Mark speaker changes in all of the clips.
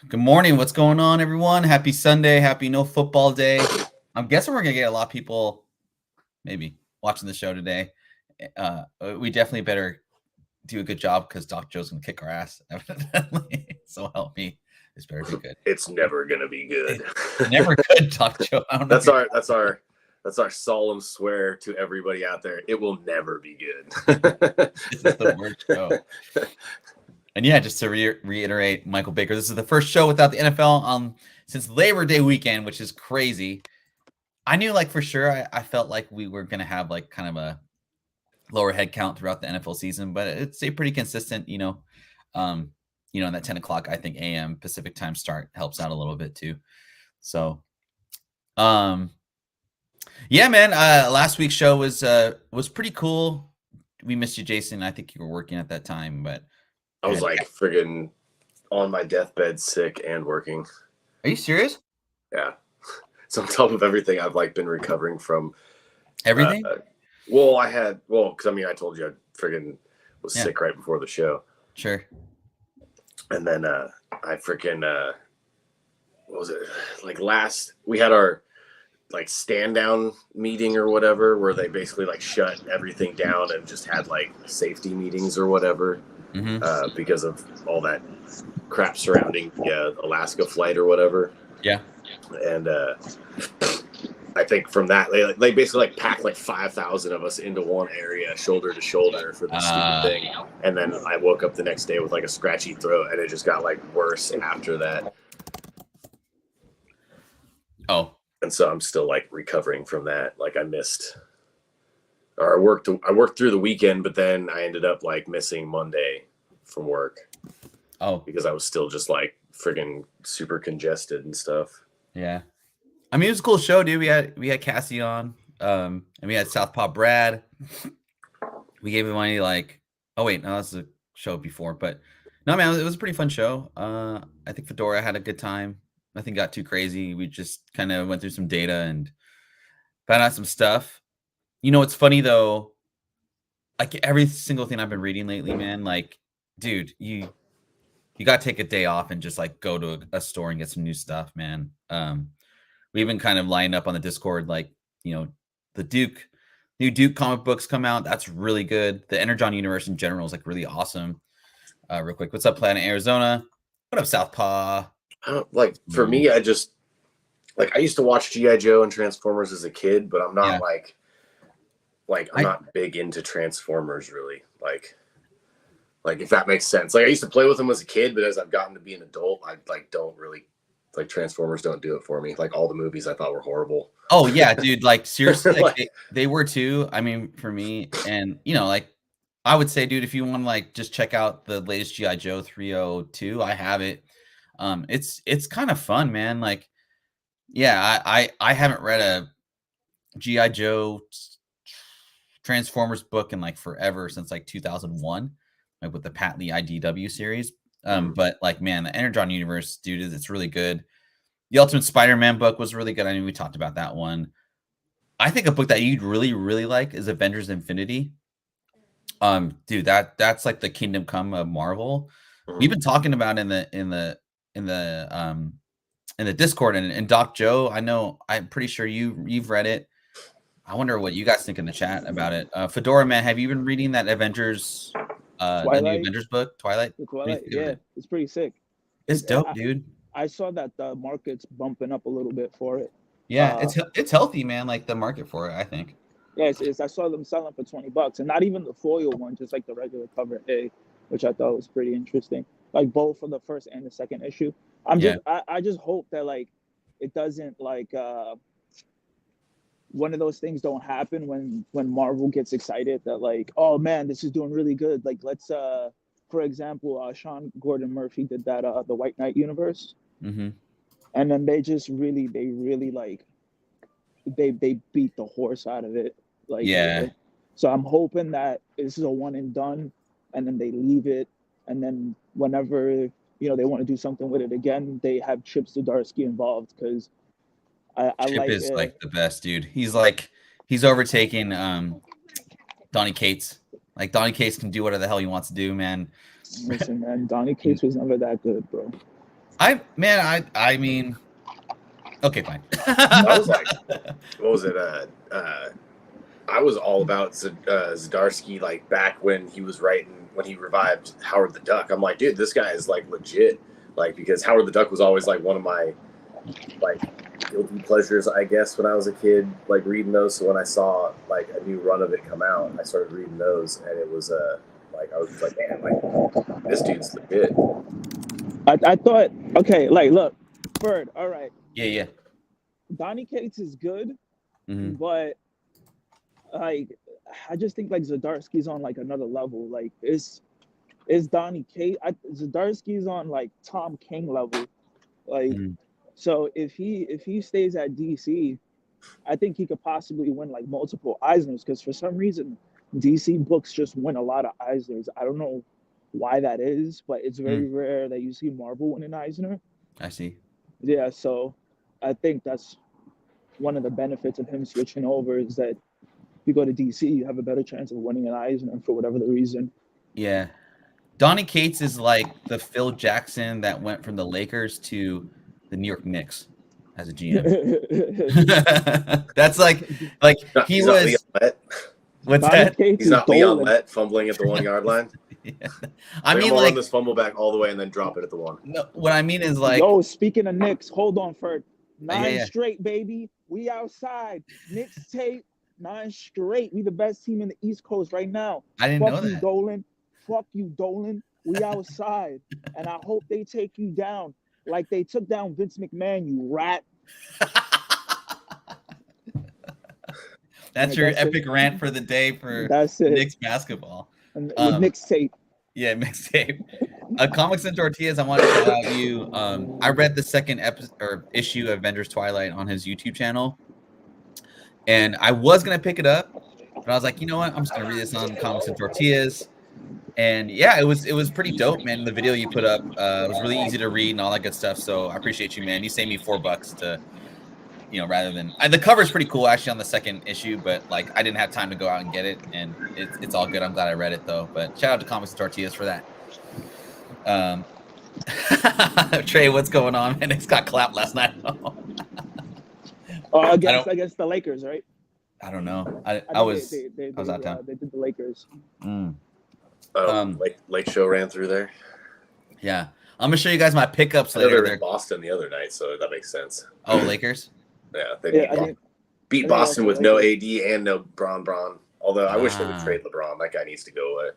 Speaker 1: Good morning. What's going on, everyone? Happy Sunday. Happy no football day. I'm guessing we're going to get a lot of people maybe watching the show today. We definitely better do a good job because Doc Joe's going to kick our ass. Evidently. So help me. This better be good.
Speaker 2: It's never going to be good.
Speaker 1: Never good, Doc Joe. I don't know
Speaker 2: That's our solemn swear to everybody out there. It will never be good.
Speaker 1: This is the worst show. And yeah, just to reiterate, Michael Baker, this is the first show without the NFL since Labor Day weekend, which is crazy. I knew for sure I felt like we were going to have kind of a lower head count throughout the NFL season, but it stayed pretty consistent, in that 10 o'clock, I think AM Pacific time start helps out a little bit too. So, yeah, man, last week's show was pretty cool. We missed you, Jason. I think you were working at that time, but
Speaker 2: I was friggin' on my deathbed, sick and working.
Speaker 1: Are you serious?
Speaker 2: Yeah. So on top of everything, I've been recovering from
Speaker 1: everything.
Speaker 2: Because I told you I friggin' was sick right before the show.
Speaker 1: Sure.
Speaker 2: And then I freaking what was it? We had our stand down meeting or whatever, where they basically shut everything down and just had safety meetings or whatever.
Speaker 1: Mm-hmm.
Speaker 2: Because of all that crap surrounding the Alaska flight or whatever.
Speaker 1: Yeah.
Speaker 2: And I think from that, they basically packed 5,000 of us into one area, shoulder to shoulder for this stupid thing. And then I woke up the next day with a scratchy throat, and it just got worse after that.
Speaker 1: Oh.
Speaker 2: And so I'm still recovering from that. I missed, or I worked through the weekend, but then I ended up missing Monday from work.
Speaker 1: Oh,
Speaker 2: because I was still just friggin' super congested and stuff.
Speaker 1: Yeah, I mean, it was a cool show, dude. We had Cassie on, and we had Southpaw Brad. We gave him money oh wait, no, that's a show before, but no, man, it was a pretty fun show. I think Fedora had a good time. Nothing got too crazy. We just kind of went through some data and found out some stuff. It's funny though. Every single thing I've been reading lately, man, dude, you got to take a day off and just go to a store and get some new stuff, man. We even kind of lined up on the Discord, the new Duke comic books come out. That's really good. The Energon universe in general is really awesome. Real quick, what's up, Planet Arizona? What up, Southpaw?
Speaker 2: For me, I just I used to watch G.I. Joe and Transformers as a kid, but I'm not I'm not big into Transformers really. If that makes sense. I used to play with them as a kid, but as I've gotten to be an adult, I don't really Transformers don't do it for me. All the movies I thought were horrible.
Speaker 1: Oh yeah, dude. Seriously, they were too. I mean, for me, and I would say, dude, if you want to just check out the latest G.I. Joe 302, I have it. It's kind of fun, man. Yeah, I haven't read a G.I. Joe Transformers book in forever, since 2001. With the Pat Lee IDW series. But man, the Energon universe, dude, it's really good. The Ultimate Spider-Man book was really good. I mean, we talked about that one. I think a book that you'd really, really like is Avengers Infinity. Dude, that's the Kingdom Come of Marvel. We've been talking about in the Discord, and Doc Joe, I'm pretty sure you've read it. I wonder what you guys think in the chat about it. Fedora, man, have you been reading that Avengers the new Avengers book, Twilight?
Speaker 3: Yeah, it's pretty sick.
Speaker 1: It's dope, dude.
Speaker 3: I saw that the market's bumping up a little bit for it.
Speaker 1: Yeah, it's healthy, man. The market for it, I think.
Speaker 3: Yeah, I saw them selling for $20, and not even the foil one, just the regular cover A, which I thought was pretty interesting. Both for the first and the second issue. I just hope that it doesn't one of those things don't happen when Marvel gets excited that oh man, this is doing really good. Let's for example, Sean Gordon Murphy did that the White Knight universe,
Speaker 1: and
Speaker 3: then they really they beat the horse out of it. So I'm hoping that this is a one and done, and then they leave it, and then whenever they want to do something with it again, they have Chip Zdarsky involved, because
Speaker 1: Chip is the best, dude. He's overtaking Donny Cates. Donny Cates can do whatever the hell he wants to do, man.
Speaker 3: Listen, man, Donny Cates was never that good, bro.
Speaker 1: I mean, okay, fine.
Speaker 2: I was like, what was it? I was all about Zdarsky, like back when he was writing, when he revived Howard the Duck. I'm like, dude, this guy is like legit. Like, because Howard the Duck was always like one of my like guilty pleasures, I guess, when I was a kid, like reading those. So when I saw like a new run of it come out, I started reading those, and it was like I was just like, man, like this dude's legit.
Speaker 3: I thought, okay, like look, Bird, all right.
Speaker 1: Yeah.
Speaker 3: Donny Cates is good, but like I just think like Zdarsky's on like another level. Like it's Donny Cates. Zdarsky's on like Tom King level. Like so if he stays at DC, I think he could possibly win like multiple Eisners, because for some reason DC books just win a lot of Eisners. I don't know why that is, but it's very rare that you see Marvel win an Eisner.
Speaker 1: I see.
Speaker 3: Yeah, so I think that's one of the benefits of him switching over, is that if you go to DC, you have a better chance of winning an Eisner for whatever the reason.
Speaker 1: Yeah. Donny Cates is like the Phil Jackson that went from the Lakers to the New York Knicks as a GM. That's like he was. What's that?
Speaker 2: He's not Leon Lett fumbling at the 1 yard line.
Speaker 1: Yeah.
Speaker 2: I mean, like, run this fumble back all the way and then drop it at the 1.
Speaker 1: No, what I mean is like.
Speaker 3: Yo, speaking of Knicks, hold on, Ferd. 9 straight, baby. We outside. Knicks tape. 9 straight. We the best team in the East Coast right now.
Speaker 1: I didn't know that.
Speaker 3: Dolan. Fuck you, Dolan. We outside. And I hope they take you down like they took down Vince McMahon, you rat.
Speaker 1: That's your epic rant for the day for Knicks basketball.
Speaker 3: And Knicks tape.
Speaker 1: Yeah, mixtape. Comics and Tortillas, I want to shout out you. I read the second issue of Avengers Twilight on his YouTube channel. And I was going to pick it up, but I was like, you know what? I'm just going to read this on Comics and Tortillas. And yeah, it was pretty dope, man. The video you put up was really easy to read and all that good stuff. So I appreciate you, man. You saved me $4 to, rather than the cover is pretty cool actually on the second issue, but like I didn't have time to go out and get it, and it's all good. I'm glad I read it though. But shout out to Comics and Tortillas for that. Trey, what's going on, man? It's got clapped last night.
Speaker 3: Against the Lakers, right?
Speaker 1: I don't know. I was out of town.
Speaker 3: They did the Lakers.
Speaker 2: Lake Show ran through there.
Speaker 1: Yeah, I'm gonna show you guys my pickups later.
Speaker 2: They were in Boston the other night, so that makes sense.
Speaker 1: Oh, Lakers.
Speaker 2: Yeah, they beat Boston with no AD and no Bron. Although I wish they would trade LeBron. That guy needs to go
Speaker 1: away.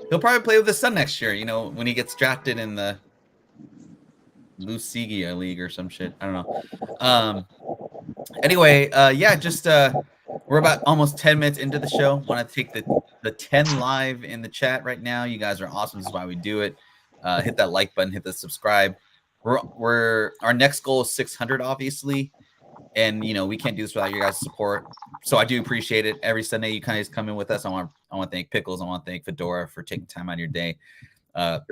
Speaker 1: He'll probably play with the Sun next year. When he gets drafted in the Lucigia League or some shit. I don't know. Anyway, we're about almost 10 minutes into the show. Want to take the 10 live in the chat right now. You guys are awesome. This is why we do it. Hit that like button. Hit the subscribe. Our next goal is 600, obviously, and we can't do this without your guys' support. So I do appreciate it. Every Sunday you guys come in with us. I want to thank Pickles. I want to thank Fedora for taking time out of your day.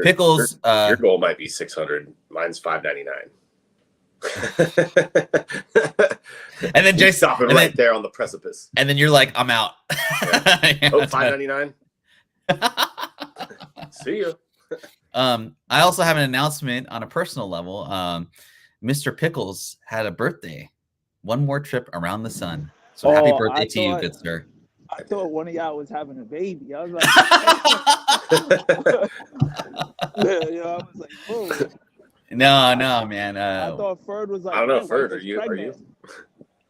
Speaker 1: Pickles,
Speaker 2: your goal might be 600. Mine's 599.
Speaker 1: And then Jay
Speaker 2: stopping right there on the precipice.
Speaker 1: And then you're like, I'm out.
Speaker 2: Yeah. Oh, 599. See you.
Speaker 1: I also have an announcement on a personal level. Mr. Pickles had a birthday. One more trip around the sun. So happy birthday to you, good sir.
Speaker 3: I thought one of y'all was having a baby. I was like, whoa.
Speaker 1: No, man.
Speaker 3: I thought Ferd was like,
Speaker 2: I don't know, Ferd, are you?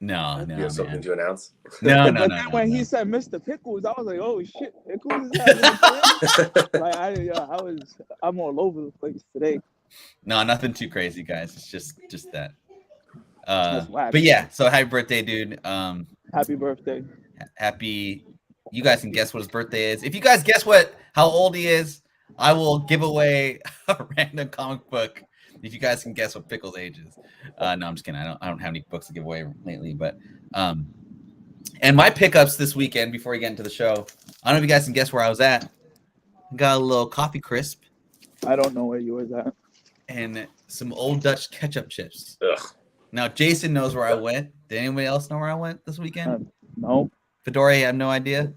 Speaker 1: No,
Speaker 2: you have something to announce?
Speaker 1: No.
Speaker 3: When he said Mr. Pickles, I was like, oh shit, Pickles is having a kid? I'm all over the place today.
Speaker 1: No, nothing too crazy, guys. It's just that. But yeah, so happy birthday, dude.
Speaker 3: Happy birthday.
Speaker 1: Happy. You guys can guess what his birthday is. If you guys guess how old he is, I will give away a random comic book. If you guys can guess what Pickles' age is. No, I'm just kidding. I don't have any books to give away lately, but and my pickups this weekend before we get into the show. I don't know if you guys can guess where I was at. Got a little coffee crisp.
Speaker 3: I don't know where you was at.
Speaker 1: And some Old Dutch ketchup chips.
Speaker 2: Ugh.
Speaker 1: Now Jason knows where I went. Did anybody else know where I went this weekend?
Speaker 3: No.
Speaker 1: Fedora, you have no idea?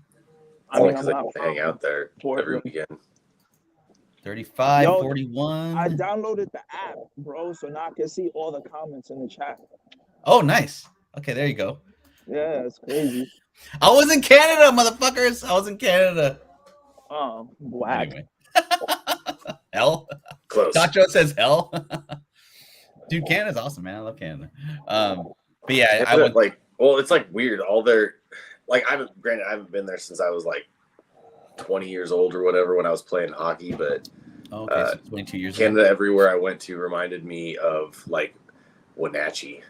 Speaker 2: I mean, because I hang out there every weekend.
Speaker 1: 35,
Speaker 3: Yo,
Speaker 1: 41.
Speaker 3: I downloaded the app, bro, so now I can see all the comments in the chat.
Speaker 1: Oh, nice. Okay, there you go.
Speaker 3: Yeah, it's crazy.
Speaker 1: I was in Canada, motherfuckers. I was in Canada.
Speaker 3: Oh, whack.
Speaker 1: Anyway. Hell.
Speaker 2: Close.
Speaker 1: Tacho says hell. Dude, Canada's awesome, man. I love Canada. But yeah, I went
Speaker 2: like, well, it's like weird. All their, like, I haven't been there since I was like 20 years old or whatever when I was playing hockey, but
Speaker 1: okay, so 22 years
Speaker 2: Canada
Speaker 1: ago.
Speaker 2: everywhere I went to reminded me of like Wenatchee.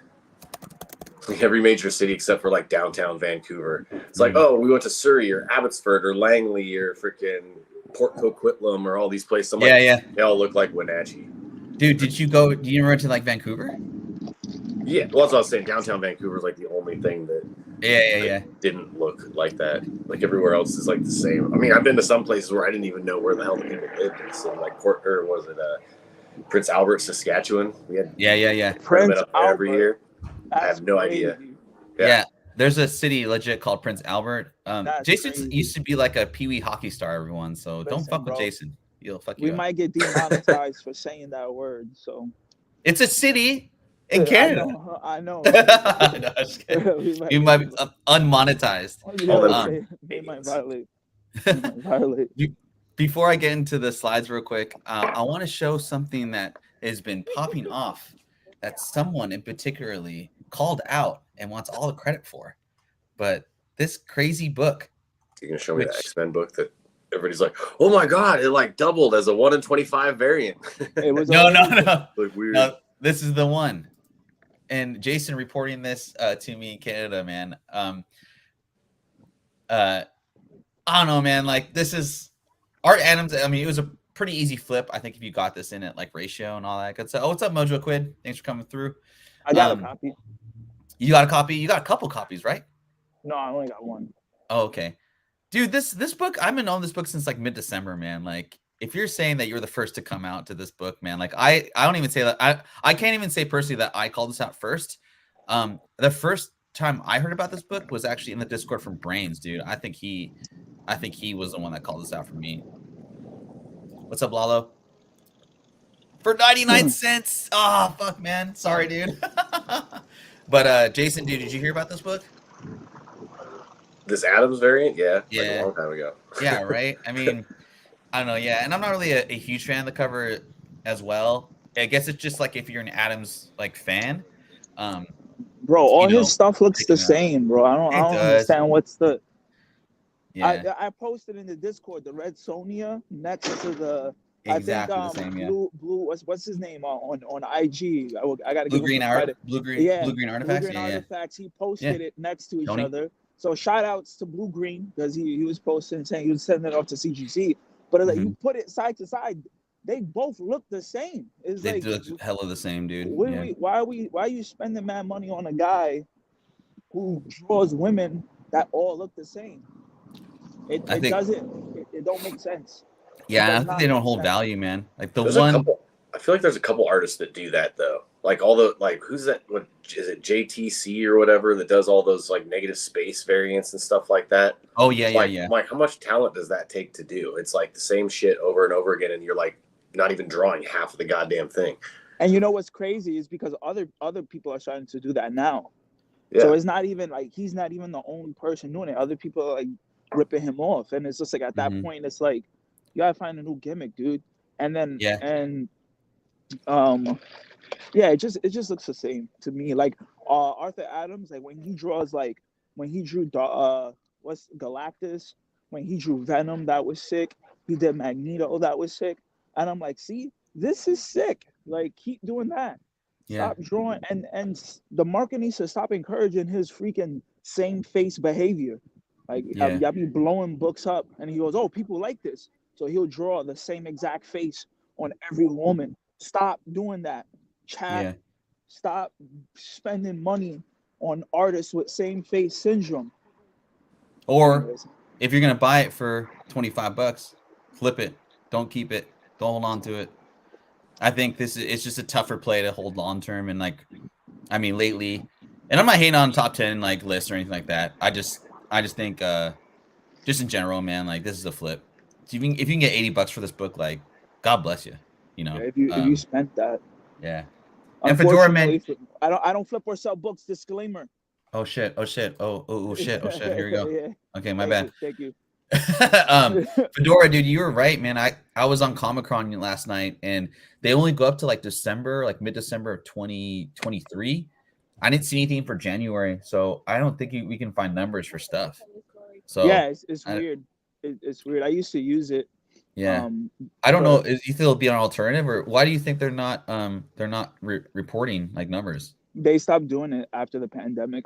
Speaker 2: Like every major city except for like downtown Vancouver. It's like, oh, we went to Surrey or Abbotsford or Langley or freaking Port Coquitlam or all these places. I'm like,
Speaker 1: yeah.
Speaker 2: They all look like Wenatchee.
Speaker 1: Dude, did you ever went to like Vancouver?
Speaker 2: Yeah, well, that's what I was saying. Downtown Vancouver is like the only thing that didn't look like that. Like everywhere else is like the same. I mean, I've been to some places where I didn't even know where the hell the people lived in the city, like Prince Albert, Saskatchewan. We had
Speaker 3: Prince
Speaker 2: up there every year.
Speaker 3: That's
Speaker 2: I have no idea.
Speaker 1: Yeah, there's a city legit called Prince Albert. Jason
Speaker 3: crazy.
Speaker 1: used to be like a Pee Wee hockey star, everyone. So don't fuck with Jason. He'll fuck you
Speaker 3: We
Speaker 1: up.
Speaker 3: might get demonetized for saying that word. So
Speaker 1: it's a city in Canada.
Speaker 3: I know.
Speaker 1: No, you might be unmonetized.
Speaker 3: They might violate.
Speaker 1: Before I get into the slides real quick, I want to show something that has been popping off that someone in particularly called out and wants all the credit for. But this crazy book.
Speaker 2: You're going to show me the X-Men book that everybody's like, oh my God, it like doubled as a 1 in 25 variant.
Speaker 1: It was no.
Speaker 2: Like weird.
Speaker 1: No, this is the one. And Jason reporting this to me in Canada, man. I don't know, man. Like, this is Art Adams. I mean, it was a pretty easy flip. I think if you got this in at like ratio and all that good stuff. Oh, what's up, Mojo Quid? Thanks for coming through.
Speaker 3: I got a copy.
Speaker 1: You got a copy? You got a couple copies, right?
Speaker 3: No, I only got one.
Speaker 1: Oh, okay. Dude, this book, I've been on this book since like mid-December, man. Like, if you're saying that you're the first to come out to this book, man, like I don't even say that. I can't even say personally that I called this out first. The first time I heard about this book was actually in the Discord from Brains, dude. I think he was the one that called this out for me. What's up, Lalo? For 99 cents. Oh, fuck, man. Sorry, dude. But Jason, dude, did you hear about this book?
Speaker 2: This Adams variant? Yeah.
Speaker 1: Yeah.
Speaker 2: Like a long time ago.
Speaker 1: Yeah, right? I mean, I don't know, yeah. And I'm not really a huge fan of the cover as well. I guess it's just like if you're an Adams like fan.
Speaker 3: Bro, all his stuff looks the same, bro. I don't understand what's the I posted in the Discord the red Sonia next to the
Speaker 1: exactly
Speaker 3: I think
Speaker 1: the same, yeah.
Speaker 3: blue what's his name on IG. I gotta
Speaker 1: blue
Speaker 3: give
Speaker 1: green
Speaker 3: him
Speaker 1: art blue green artifacts.
Speaker 3: Artifacts. He posted it next to each other. So shout outs to Blue Green because he was posting saying he was sending it off to CGC. But like you put it side to side, they both look the same. It's
Speaker 1: they
Speaker 3: like
Speaker 1: look hella the same, dude.
Speaker 3: Why are you spending mad money on a guy who draws women that all look the same? It don't make sense.
Speaker 1: Yeah, I think they don't hold value, man. Like
Speaker 2: I feel like there's a couple artists that do that though. Like all the who's that? What is it? JTC or whatever that does all those like negative space variants and stuff like that.
Speaker 1: Oh yeah, yeah.
Speaker 2: Like how much talent does that take to do? It's like the same shit over and over again, and you're like not even drawing half of the goddamn thing.
Speaker 3: And you know what's crazy is because other people are starting to do that now.
Speaker 2: Yeah.
Speaker 3: So it's not even like he's not even the only person doing it. Other people are like ripping him off, and it's just like at that point, it's like you gotta find a new gimmick, dude. And then it just looks the same to me. Like Arthur Adams, like when he drew what's Galactus, when he drew Venom, that was sick. He did Magneto, that was sick. And I'm like, see, this is sick. Like, keep doing that. Stop drawing, and the market needs to stop encouraging his freaking same face behavior. Like, y'all be blowing books up, and he goes, oh, people like this. So he'll draw the same exact face on every woman. Stop doing that. Chat. Stop spending money on artists with same face syndrome.
Speaker 1: Or if you're gonna buy it for $25, flip it. Don't keep it. Don't hold on to it. I think it's just a tougher play to hold long term, and like, I mean, lately, and I'm not hating on top 10 like lists or anything like that. I just think just in general, man, like this is a flip. So if you can get $80 for this book, like God bless you. You know,
Speaker 3: if you spent that.
Speaker 1: Yeah. And Fedora, man.
Speaker 3: I don't flip or sell books. Disclaimer.
Speaker 1: Oh shit. Oh shit. Oh shit. Oh shit. Here we go.
Speaker 3: Yeah.
Speaker 1: Okay, my bad.
Speaker 3: Thank you.
Speaker 1: Fedora, dude, you were right, man. I was on Comic-Con last night, and they only go up to like December, like mid-December of 2023. I didn't see anything for January, so I don't think we can find numbers for stuff. So
Speaker 3: yeah, it's weird. It's weird. I used to use it.
Speaker 1: Yeah. I don't know. You think it'll be an alternative, or why do you think they're not reporting like numbers?
Speaker 3: They stopped doing it after the pandemic.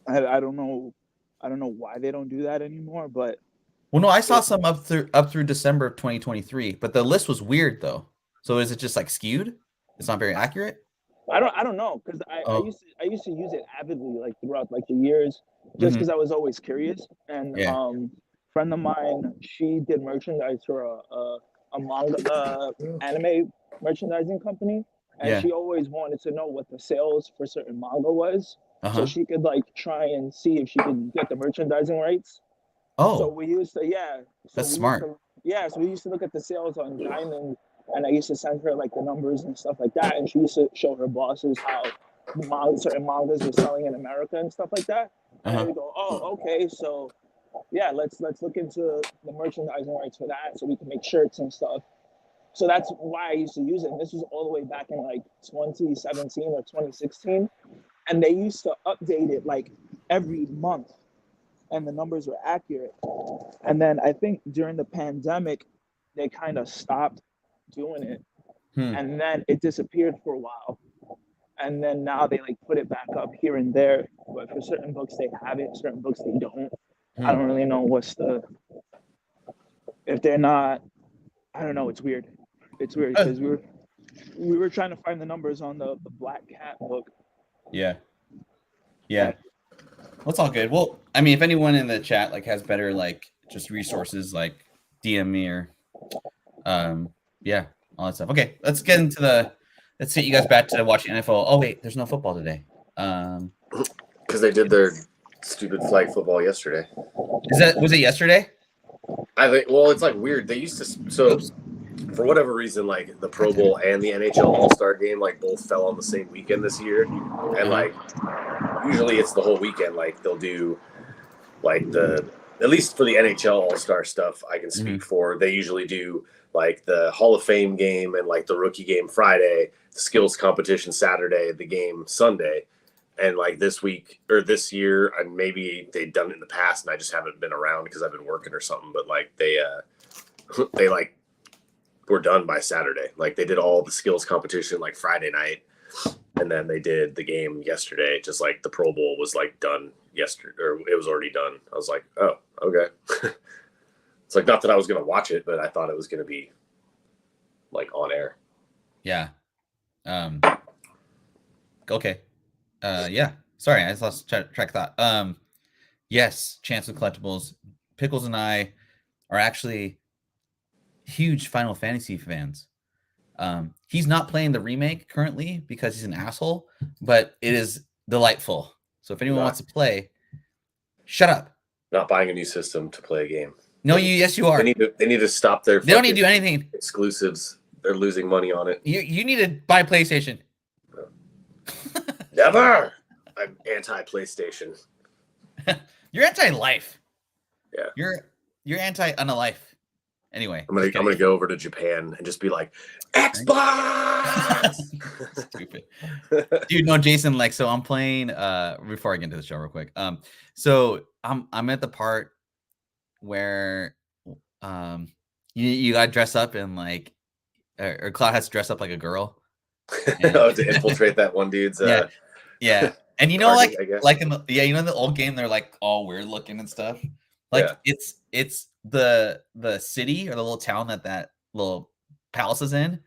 Speaker 3: I don't know. I don't know why they don't do that anymore, but
Speaker 1: well, no, I saw some up through December of 2023, but the list was weird though. So is it just like skewed? It's not very accurate.
Speaker 3: I don't know, because I used to use it avidly like throughout like the years, just because I was always curious. And friend of mine, she did merchandise for a manga anime merchandising company, and she always wanted to know what the sales for certain manga was, so she could like try and see if she could get the merchandising rights. So we used to
Speaker 1: that's smart.
Speaker 3: So we used to look at the sales on Diamond, and I used to send her like the numbers and stuff like that, and she used to show her bosses how certain mangas were selling in America and stuff like that. And we go, oh, okay, so yeah, let's look into the merchandising rights for that, so we can make shirts and stuff. So that's why I used to use it. And this was all the way back in like 2017 or 2016, and they used to update it like every month, and the numbers were accurate. And then I think during the pandemic, they kind of stopped doing it, and then it disappeared for a while, and then now they like put it back up here and there, but for certain books they have it, certain books they don't. I don't really know if they're not, I don't know. It's weird because we were trying to find the numbers on the Black Cat book.
Speaker 1: Yeah well, it's all good. Well, I mean, if anyone in the chat like has better like just resources, like DM me or all that stuff. Okay, let's get you guys back to watching NFL. Oh wait, there's no football today.
Speaker 2: Because they did their stupid flag football yesterday.
Speaker 1: Was it yesterday?
Speaker 2: I think. Well, it's like weird. They used to. So for whatever reason, like the Pro Bowl and the NHL All-Star game, like both fell on the same weekend this year, and like usually it's the whole weekend. Like they'll do like at least for the NHL All-Star stuff, I can speak for. They usually do like the Hall of Fame game and like the rookie game Friday, the skills competition Saturday, the game Sunday. And like this week or this year, and maybe they'd done it in the past and I just haven't been around because I've been working or something, but like they like were done by Saturday. Like they did all the skills competition like Friday night, and then they did the game yesterday. Just like the Pro Bowl was like done yesterday, or it was already done. I was like, oh, okay. It's like, not that I was going to watch it, but I thought it was going to be like on air.
Speaker 1: Yeah. Okay. Sorry, I just lost track of thought. Yes, Chance with Collectibles. Pickles and I are actually huge Final Fantasy fans. He's not playing the remake currently because he's an asshole, but it is delightful. So if anyone wants to play, shut up.
Speaker 2: Not buying a new system to play a game.
Speaker 1: No, yes, you are.
Speaker 2: They need to stop their.
Speaker 1: They don't need to do anything.
Speaker 2: Exclusives. They're losing money on it.
Speaker 1: You need to buy PlayStation.
Speaker 2: Never. I'm anti-PlayStation.
Speaker 1: You're anti-life.
Speaker 2: Yeah.
Speaker 1: You're anti-unalife. Anyway,
Speaker 2: I'm gonna go over to Japan and just be like, Xbox.
Speaker 1: Stupid, dude. No, Jason. Like, so I'm playing. Before I get into the show, real quick. So I'm at the part where you got to dress up and like, or Cloud has to dress up like a girl. And,
Speaker 2: to infiltrate that one dude's.
Speaker 1: Yeah. And you know,
Speaker 2: party,
Speaker 1: like in the old game, they're like all weird looking and stuff. Like it's the city or the little town that little palace is in.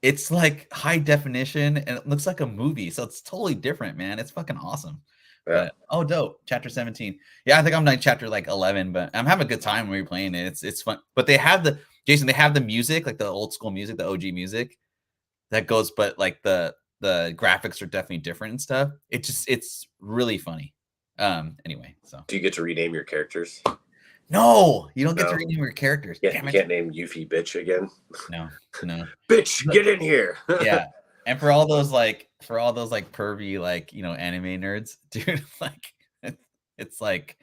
Speaker 1: It's like high definition and it looks like a movie. So it's totally different, man. It's fucking awesome.
Speaker 2: Yeah.
Speaker 1: But, dope. Chapter 17. Yeah, I think I'm like chapter like 11, but I'm having a good time when we're playing it. It's fun. But they have they have the music, like the old school music, the OG music that goes, but like the graphics are definitely different and stuff. It's really funny. Anyway, so
Speaker 2: do you get to rename your characters?
Speaker 1: No, you don't get to rename your characters.
Speaker 2: Yeah, you can't name Yuffie bitch again.
Speaker 1: No.
Speaker 2: Bitch, get in here.
Speaker 1: Yeah. And for all those like pervy like, anime nerds, dude, like it's like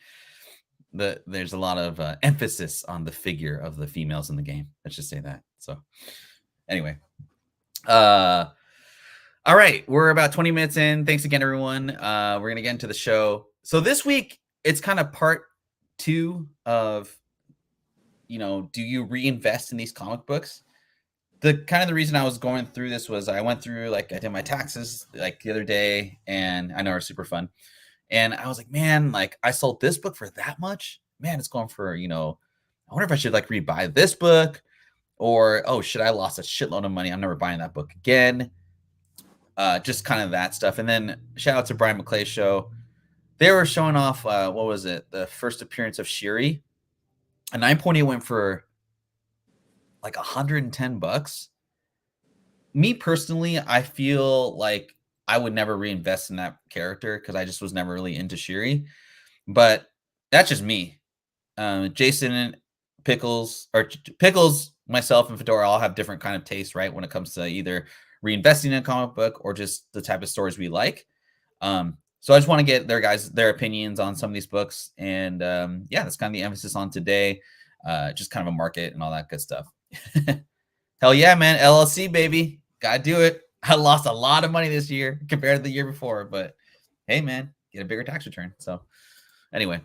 Speaker 1: there's a lot of emphasis on the figure of the females in the game. Let's just say that. So anyway, all right, we're about 20 minutes in. Thanks again, everyone. We're gonna get into the show. So this week it's kind of part 2 of, do you reinvest in these comic books? The reason I was going through this was I went through, like, I did my taxes like the other day, and I know are super fun. And I was like, man, like I sold this book for that much. Man, it's going for, I wonder if I should like rebuy this book, or, oh, shit, I lost a shitload of money. I'm never buying that book again. Just kind of that stuff. And then shout out to Brian McClay's show. They were showing off, what was it? The first appearance of Shiri. A 9.8 went for like $110. Me personally, I feel like I would never reinvest in that character because I just was never really into Shiri. But that's just me. Jason, Pickles, myself, and Fedora all have different kind of tastes, right? When it comes to either reinvesting in a comic book or just the type of stories we like. So I just want to get their opinions on some of these books. And yeah, that's kind of the emphasis on today. Just kind of a market and all that good stuff. Hell yeah, man. LLC, baby. Gotta do it. I lost a lot of money this year compared to the year before, but hey, man, get a bigger tax return. So anyway,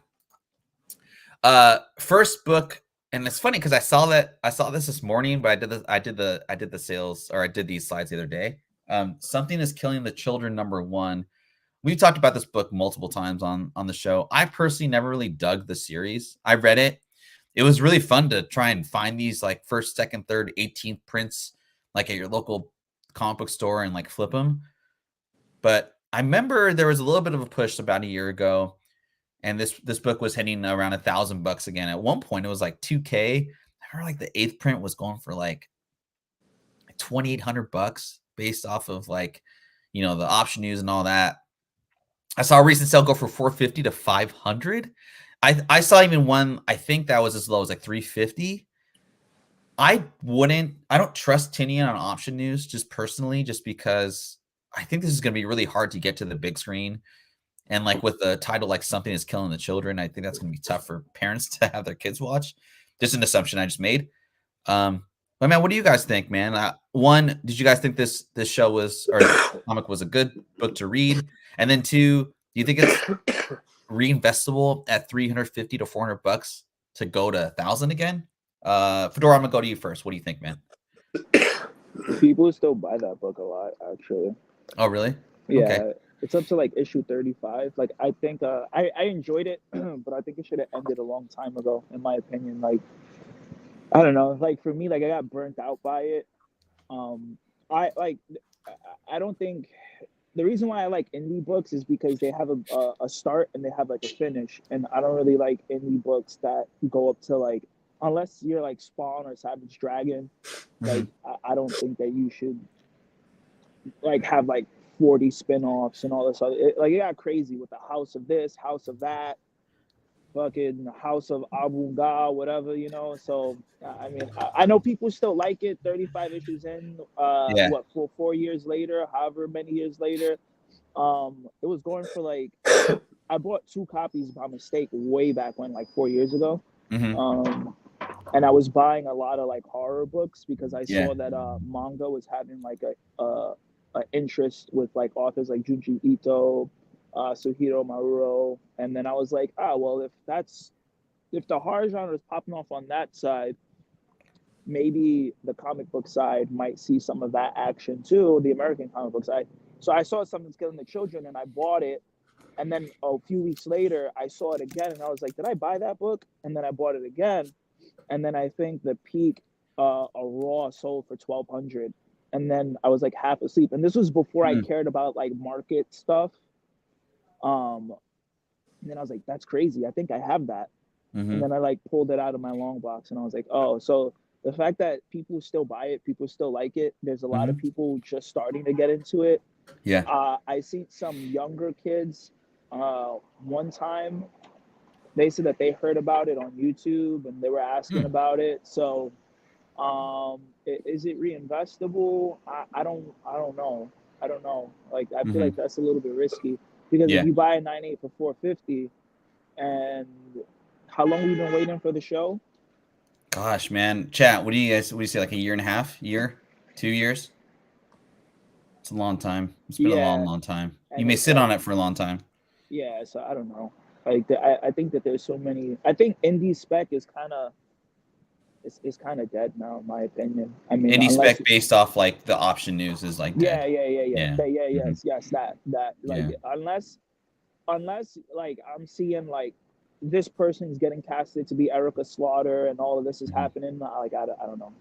Speaker 1: first book, and it's funny because I saw this morning, but I did the sales, or I did these slides the other day. Something is Killing the Children, #1. We've talked about this book multiple times on the show. I personally never really dug the series. I read it. It was really fun to try and find these like first, second, third, 18th prints, like at your local comic book store, and like flip them. But I remember there was a little bit of a push about a year ago, and this book was hitting around $1,000 again. At one point, it was like $2K. I remember like the 8th print was going for like $2,800 based off of like, the option news and all that. I saw a recent sale go for $450 to $500. I saw even one, I think that was as low as like $350. I don't trust Tinian on option news, just personally, just because I think this is going to be really hard to get to the big screen. And like with the title, like Something is Killing the Children, I think that's going to be tough for parents to have their kids watch. Just an assumption I just made. But man, what do you guys think, man? One, did you guys think this show was, or comic was, a good book to read? And then 2, do you think it's reinvestable at $350 to $400 to go to $1,000 again? Fedora, I'm gonna go to you first. What do you think, man?
Speaker 3: People still buy that book a lot, actually.
Speaker 1: Oh, really?
Speaker 3: Yeah,
Speaker 1: okay.
Speaker 3: It's up to like issue 35. Like, I think I enjoyed it, but I think it should have ended a long time ago, in my opinion. Like, I don't know. Like, for me, like, I got burnt out by it. I don't think the reason why I like indie books is because they have a start and they have like a finish, and I don't really like indie books that go up to like, unless you're like Spawn or Savage Dragon, like I don't think that you should like have like 40 spin-offs and all this other, it got crazy with the House of this, House of that, fucking House of Abu Ghal, whatever, So I mean, I know people still like it. 35 issues in, what, 4 years later, however many years later, it was going for like, I bought 2 copies by mistake way back when, like 4 years ago. And I was buying a lot of like horror books because I saw that manga was having like a interest with like authors like Junji Ito, Suhiro Maruro, and then I was like, well, if the horror genre is popping off on that side, maybe the comic book side might see some of that action too, the American comic book side. So I saw Something's Killing the Children and I bought it, and then a few weeks later I saw it again and I was like, did I buy that book? And then I bought it again, and then I think the peak, a Raw sold for $1,200. And then I was like half asleep. And this was before I cared about like market stuff. And then I was like, that's crazy. I think I have that. And then I like pulled it out of my long box and I was like, oh, so the fact that people still buy it, people still like it. There's a lot of people just starting to get into it.
Speaker 1: Yeah.
Speaker 3: I see some younger kids one time they said that they heard about it on YouTube and they were asking about it. So, is it reinvestable? I don't know. I don't know. Like, I feel like that's a little bit risky because if you buy a 9.8 for 450, and how long have you been waiting for the show?
Speaker 1: Gosh, man, chat. What do you say? Like a year and a half, 2 years? It's a long time. It's been a long time. You may sit on it for a long time.
Speaker 3: Yeah, so I don't know. Like, I think that there's so many. I think indie spec is kind of dead now, in my opinion. I mean,
Speaker 1: indie spec based off like the option news is like dead.
Speaker 3: Yes, that like unless like I'm seeing like this person's getting casted to be Erica Slaughter and all of this is happening. Like I don't know.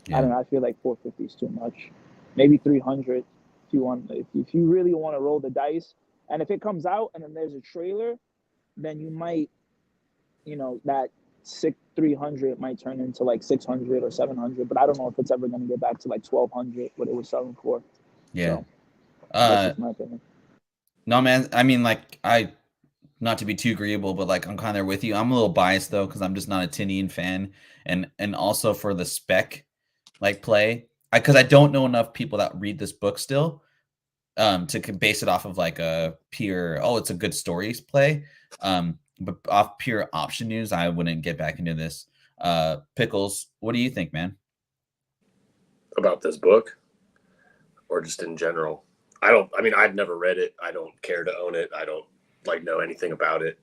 Speaker 3: I don't know. I feel like 450 is too much. Maybe 300 if you want. If you really want to roll the dice, and if it comes out and then there's a trailer, then you might, that 300 might turn into like 600 or 700. But I don't know if it's ever going to get back to like 1,200 what it was selling for.
Speaker 1: Yeah.
Speaker 3: So, that's just my opinion.
Speaker 1: No, man. I mean, like not to be too agreeable, but like I'm kind of there with you. I'm a little biased though because I'm just not a Tinian fan, and also for the spec like play, because I don't know enough people that read this book still to base it off of like a pure it's a good stories play, but off pure option news I wouldn't get back into this. Pickles, what do you think, man,
Speaker 2: about this book or just in general? I mean I've never read it. I don't care to own it. I don't like know anything about it.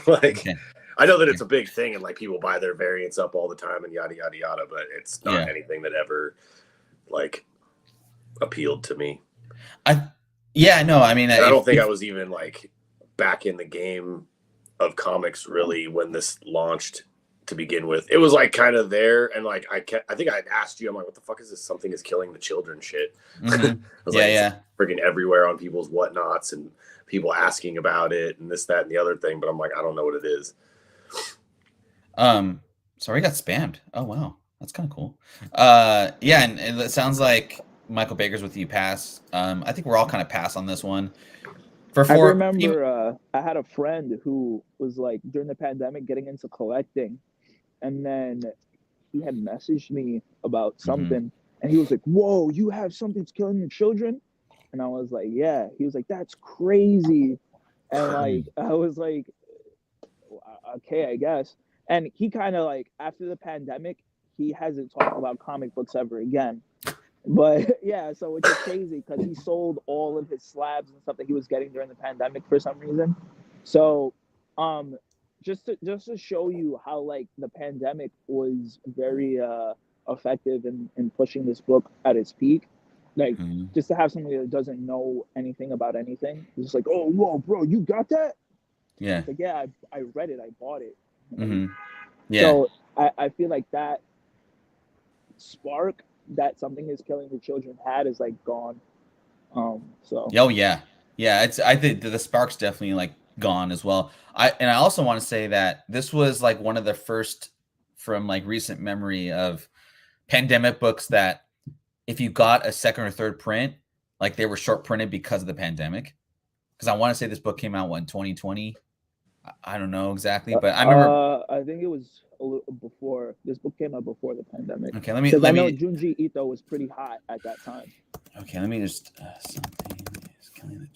Speaker 2: Like okay. I know that it's a big thing and like people buy their variants up all the time and yada yada yada, but it's not anything that ever like appealed to me. I
Speaker 1: mean
Speaker 2: I don't think I was even like back in the game of comics really when this launched to begin with. It was like kind of there, and like I think I asked you, I'm like, what the fuck is this something is killing the children shit?
Speaker 1: Mm-hmm.
Speaker 2: It's freaking everywhere on people's whatnots and people asking about it and this, that, and the other thing, but I'm like, I don't know what it is.
Speaker 1: Sorry, I got spammed. Oh wow, that's kind of cool. And it sounds like Michael Baker's with you pass. I think we're all kind of pass on this one.
Speaker 3: I remember I had a friend who was like during the pandemic getting into collecting, and then he had messaged me about something, and he was like, "Whoa, you have something's killing the children?" And I was like, "Yeah." He was like, "That's crazy," and like I was like, "Okay, I guess." And he kind of like after the pandemic, he hasn't talked about comic books ever again. But yeah, so it's just crazy because he sold all of his slabs and stuff that he was getting during the pandemic for some reason. So, just to show you how like the pandemic was very effective in pushing this book at its peak. Like just to have somebody that doesn't know anything about anything, it's just like, oh, whoa, bro, you got that?
Speaker 1: Yeah.
Speaker 3: It's like, yeah, I read it, I bought it.
Speaker 1: Yeah.
Speaker 3: So I feel like that spark that something is killing the children had is like gone. So
Speaker 1: I think the spark's definitely like gone as well. I also want to say that this was like one of the first from like recent memory of pandemic books that if you got a second or third print, like they were short printed because of the pandemic. Because I want to say this book came out in 2020. I don't know exactly, but I remember.
Speaker 3: I think it was a little before. This book came out before the pandemic.
Speaker 1: Okay, let me.
Speaker 3: Because I know Junji Ito was pretty hot at that time.
Speaker 1: Okay, let me just.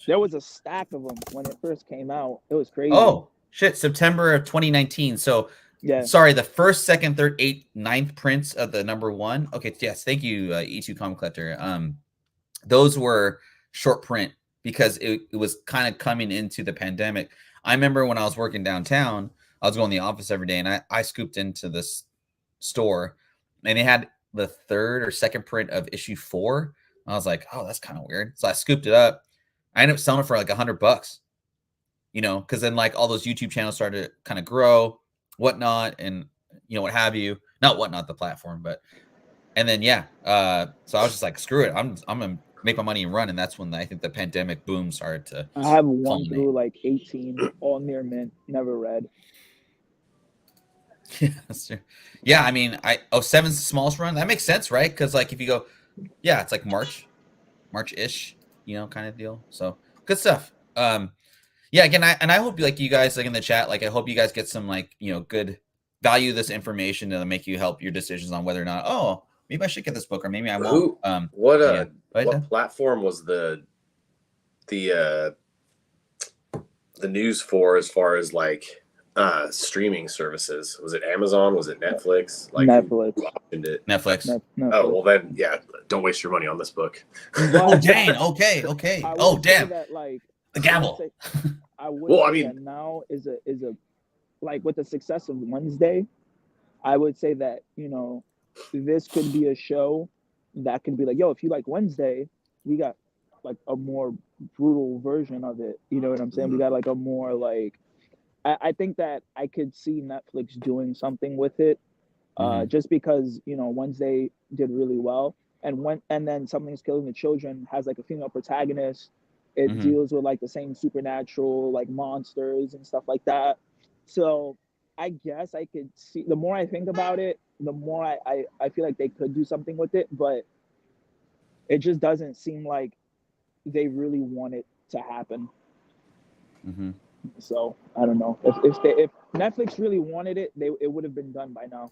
Speaker 3: There was a stack of them when it first came out. It was crazy.
Speaker 1: Oh shit! September of 2019. So yeah. Sorry, the first, second, third, eighth, ninth prints of the number one. Okay, yes, thank you, E2 Comic Collector. Those were short print because it was kind of coming into the pandemic. I remember when I was working downtown, I was going to the office every day, and I scooped into this store, and they had the third or second print of issue 4. I was like, oh, that's kind of weird. So I scooped it up. I ended up selling it for like $100, because then like all those YouTube channels started to kind of grow, whatnot, and what have you. Not whatnot, the platform, but and then so I was just like, screw it, I'm gonna make my money and run, and that's when I think the pandemic boom started to.
Speaker 3: I have 1 through like 18, all near mint, never read.
Speaker 1: Yeah, that's true. Yeah, I mean, 7's the smallest run. That makes sense, right? Because like if you go, it's like March-ish, kind of deal. So good stuff. Yeah, again, I hope like you guys like in the chat, like I hope you guys get some like good value this information to make you help your decisions on whether or not maybe I should get this book or maybe I won't.
Speaker 2: What platform was the news for as far as like streaming services? Was it Amazon? Was it Netflix?
Speaker 3: Like Netflix.
Speaker 1: Netflix.
Speaker 2: Oh well, then don't waste your money on this book.
Speaker 1: Oh dang! Okay. Oh damn!
Speaker 3: That, like,
Speaker 1: the gavel.
Speaker 3: I would say that now is a like with the success of Wednesday, I would say that this could be a show that could be like, yo, if you like Wednesday, we got like a more brutal version of it. You know what I'm saying? Mm-hmm. We got like a more like. I think that I could see Netflix doing something with it, just because Wednesday did really well, and then Something's Killing the Children has like a female protagonist. It deals with like the same supernatural like monsters and stuff like that. So I guess I could see. The more I think about it, the more I feel like they could do something with it, but it just doesn't seem like they really want it to happen.
Speaker 1: Mm-hmm.
Speaker 3: So I don't know if Netflix really wanted it, it would have been done by now.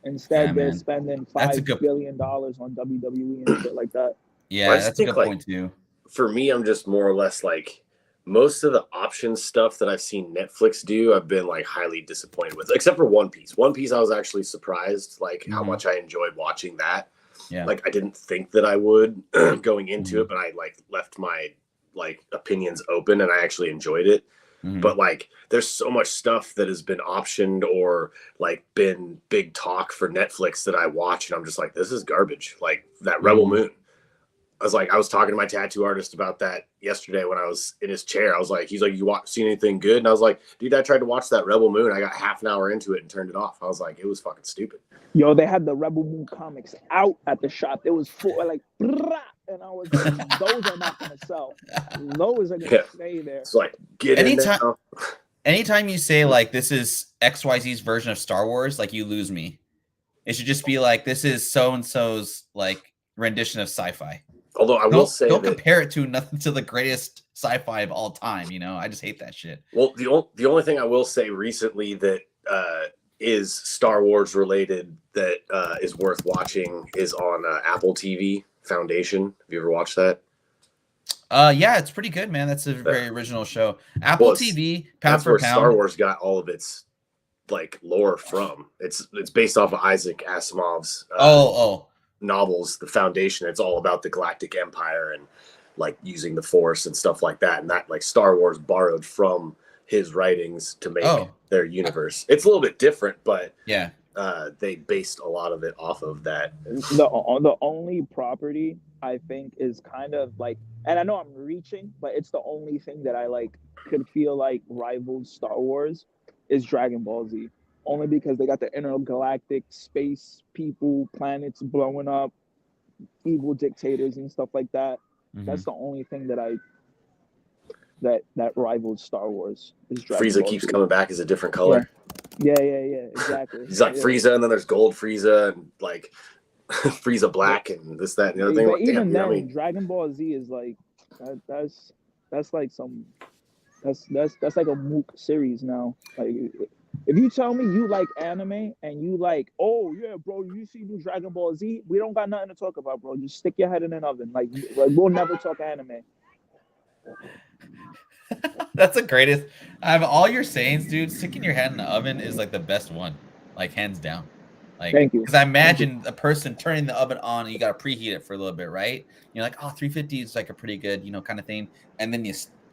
Speaker 3: Instead, they're spending $5 billion on WWE and shit like that.
Speaker 1: Yeah, that's a good point too.
Speaker 2: For me, I'm just more or less like most of the options stuff that I've seen Netflix do, I've been like highly disappointed with, except for One Piece. One Piece, I was actually surprised like how much I enjoyed watching that. Yeah, like I didn't think that I would going into it, but I like left my like opinions open and I actually enjoyed it. But like there's so much stuff that has been optioned or like been big talk for Netflix that I watch and I'm just like, this is garbage. Like that Rebel Moon. I was talking to my tattoo artist about that yesterday when I was in his chair. He's like, you seen anything good? And I was like, dude, I tried to watch that Rebel Moon. I got half an hour into it and turned it off. I was like, it was fucking stupid.
Speaker 3: Yo, they had the Rebel Moon comics out at the shop. There was 4 like, and I was like, those are not going to sell. Those are going to stay there.
Speaker 2: It's like,
Speaker 1: anytime you say like, this is XYZ's version of Star Wars, like you lose me. It should just be like, this is so-and-so's like rendition of sci-fi.
Speaker 2: Although I will say,
Speaker 1: don't compare it to nothing to the greatest sci-fi of all time. I just hate that shit.
Speaker 2: Well, the only thing I will say recently that is Star Wars related that is worth watching is on Apple TV Foundation. Have you ever watched that?
Speaker 1: Yeah, it's pretty good, man. That's a very original show. Apple TV,
Speaker 2: that's where Star Wars got all of its like lore from. It's based off of Isaac Asimov's novels, The Foundation. It's all about the Galactic Empire and like using the Force and stuff like that. And that like Star Wars borrowed from his writings to make their universe. It's a little bit different, but
Speaker 1: yeah,
Speaker 2: they based a lot of it off of that.
Speaker 3: The only property I think is kind of like, and I know I'm reaching, but it's the only thing that I like could feel like rivals Star Wars is Dragon Ball Z. Only because they got the intergalactic space people, planets blowing up, evil dictators and stuff like that. That's the only thing that that rivals Star Wars. Is Dragon
Speaker 2: Frieza
Speaker 3: Ball
Speaker 2: keeps
Speaker 3: Z.
Speaker 2: coming back as a different color.
Speaker 3: Yeah, exactly.
Speaker 2: He's like Frieza, and then there's Gold Frieza, and like Frieza Black, and this, that, and the other thing.
Speaker 3: But even then, Dragon Ball Z is like that's like some that's like a MOOC series now. Like, if you tell me you like anime and you like, oh yeah, bro, you see new Dragon Ball Z, we don't got nothing to talk about, bro. Just stick your head in an oven. Like we'll never talk anime.
Speaker 1: That's the greatest. I have all your sayings, dude. Sticking your head in the oven is like the best one, like hands down. Like,
Speaker 3: thank you.
Speaker 1: Because I imagine a person turning the oven on and you got to preheat it for a little bit, right? You're like, 350 is like a pretty good, kind of thing. And then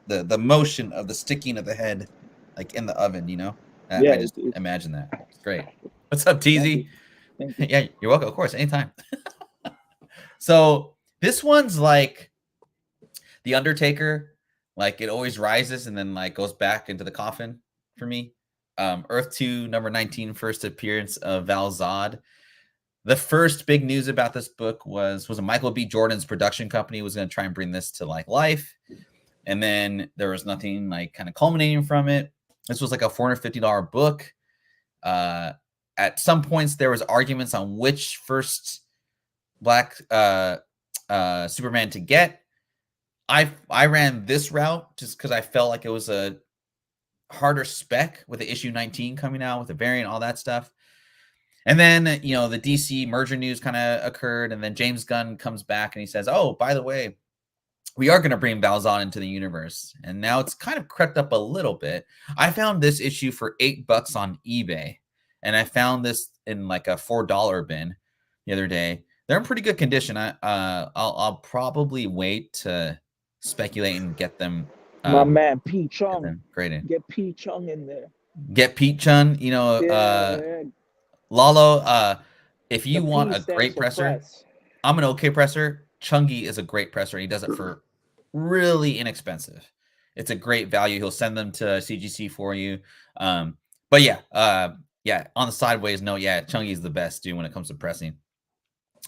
Speaker 1: the motion of the sticking of the head, like in the oven, Yeah, I just imagine that. It's great. What's up, TZ?
Speaker 3: Thank you.
Speaker 1: Yeah, you're welcome. Of course, anytime. So this one's like The Undertaker. Like it always rises and then like goes back into the coffin for me. Earth 2, number 19, first appearance of Val Zod. The first big news about this book was a Michael B. Jordan's production company was going to try and bring this to like life. And then there was nothing like kind of culminating from it. This was like a $450 book. At some points, there was arguments on which first Black Superman to get. I ran this route just because I felt like it was a harder spec with the issue 19 coming out with the variant, all that stuff. And then, the DC merger news kind of occurred, and then James Gunn comes back and he says, "Oh, by the way, we are going to bring Balzan into the universe." And now it's kind of crept up a little bit. I found this issue for $8 on eBay, and I found this in like a $4 bin the other day. They're in pretty good condition. I'll probably wait to speculate and get them.
Speaker 3: My man P Chung,
Speaker 1: graded.
Speaker 3: get P Chung in there.
Speaker 1: Get Pete Chun. Lalo. If you want a great presser, I'm an okay presser. Chungi is a great presser. He does it for really inexpensive. It's a great value. He'll send them to CGC for you. But yeah, on the sideways note, Chungi is the best dude when it comes to pressing.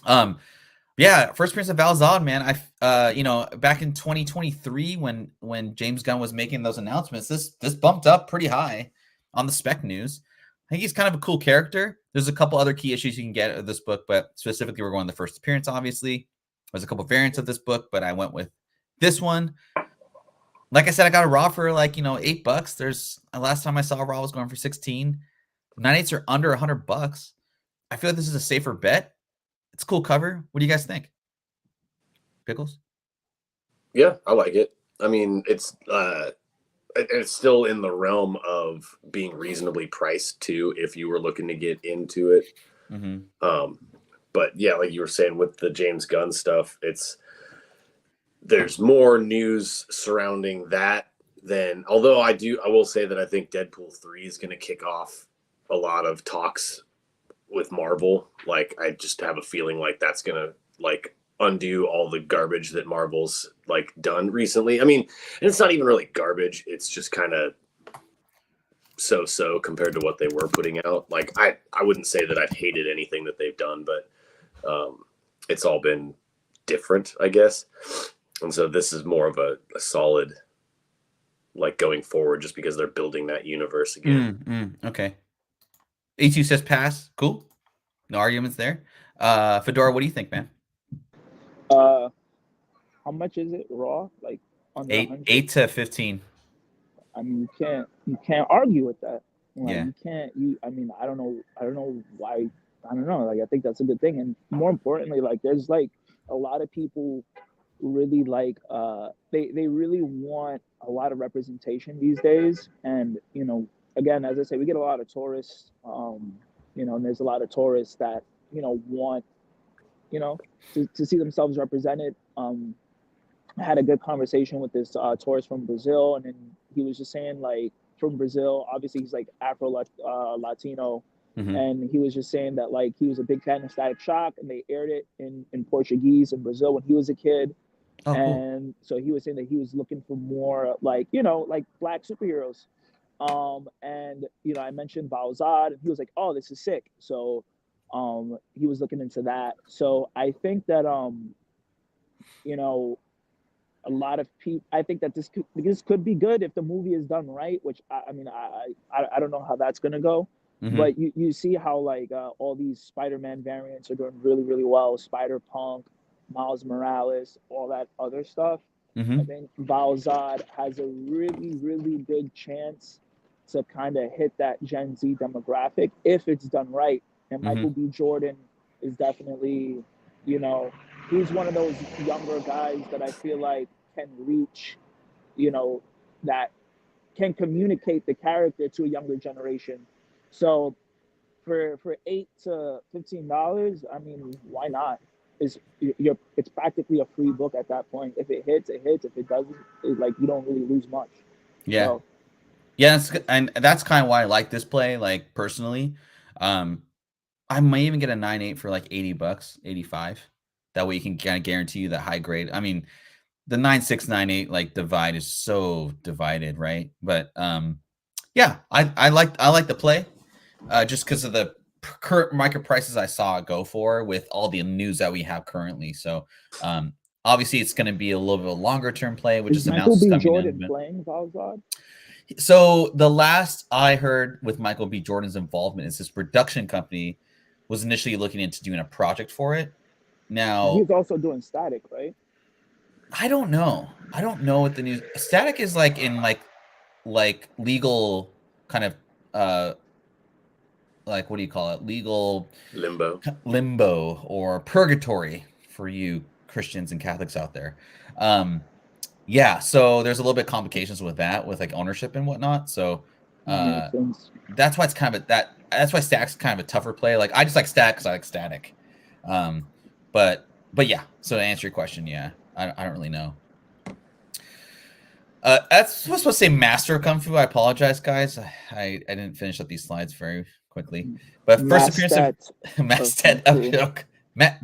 Speaker 1: First appearance of Val Zod, man. Back in 2023 when James Gunn was making those announcements, this bumped up pretty high on the spec news. I think he's kind of a cool character. There's a couple other key issues you can get of this book, but specifically we're going the first appearance, obviously. There's a couple variants of this book, but I went with this one. Like I said, I got a raw for $8. There's last time I saw a raw was going for 16. 9/8s are under $100. I feel like this is a safer bet. It's a cool cover. What do you guys think? Pickles?
Speaker 2: Yeah, I like it. I mean, it's still in the realm of being reasonably priced too, if you were looking to get into it.
Speaker 1: Mm-hmm.
Speaker 2: But yeah, like you were saying with the James Gunn stuff, there's more news surrounding that than, although I will say that I think Deadpool 3 is going to kick off a lot of talks with Marvel. Like, I just have a feeling like that's going to undo all the garbage that Marvel's done recently. I mean, and it's not even really garbage. It's just kind of so compared to what they were putting out. Like, I wouldn't say that I've hated anything that they've done, but it's all been different, I guess. And so this is more of a solid, going forward, just because they're building that universe again.
Speaker 1: Okay. A2 says pass. Cool. No arguments there. Fedora, what do you think, man?
Speaker 3: How much is it raw? Under
Speaker 1: 8 to 15.
Speaker 3: I mean, you can't argue with that.
Speaker 1: You
Speaker 3: can't. I mean, I don't know why. I don't know. I think that's a good thing. And more importantly, there's a lot of people really they really want a lot of representation these days. And again, as I say, we get a lot of tourists. And there's a lot of tourists that want to see themselves represented. I had a good conversation with this tourist from Brazil, and then he was just saying from Brazil, obviously he's Afro Latino.
Speaker 1: Mm-hmm.
Speaker 3: And he was just saying that he was a big fan of Static Shock, and they aired it in Portuguese in Brazil when he was a kid.
Speaker 1: Oh,
Speaker 3: and cool. So he was saying that he was looking for more black superheroes. And I mentioned Balzad, and he was like, "Oh, this is sick." So he was looking into that. So I think that a lot of people, I think that this could be good if the movie is done right, which I mean I don't know how that's gonna go. Mm-hmm. But you see how all these Spider-Man variants are doing really, really well. Spider-Punk, Miles Morales, all that other stuff.
Speaker 1: Mm-hmm.
Speaker 3: I think Balzad has a really, really big chance to kind of hit that Gen Z demographic if it's done right. And Michael B. Jordan is definitely, he's one of those younger guys that I feel like can reach, that can communicate the character to a younger generation. So for $8 to $15, I mean, why not? It's practically a free book at that point. If it hits, it hits. If it doesn't, you don't really lose much.
Speaker 1: Yeah.
Speaker 3: So,
Speaker 1: that's kind of why I like this play. Personally, I might even get a 9/8 for $80, 85. That way you can kind of guarantee you that high grade. I mean, the 9/6, 9/8 divide is so divided, right? But I like the play, just because of the current market prices I saw it go for with all the news that we have currently. So obviously it's going to be a little bit of a longer term play, which is announced
Speaker 3: Michael B. Jordan playing Balzad?
Speaker 1: So the last I heard with Michael B. Jordan's involvement is his production company was initially looking into doing a project for it. Now
Speaker 3: he's also doing Static, right?
Speaker 1: I don't know. I don't know what the news. Static is like in like legal kind of like what do you call it? Legal limbo or purgatory for you Christians and Catholics out there. Yeah, so there's a little bit of complications with that, with like ownership and whatnot. So that's why it's kind of that's why Static's kind of a tougher play. Like I just like Static because I like Static. But yeah. So to answer your question, yeah, I don't really know. That's supposed to say Master of Kung Fu. I apologize, guys. I didn't finish up these slides very quickly. But first appearance of the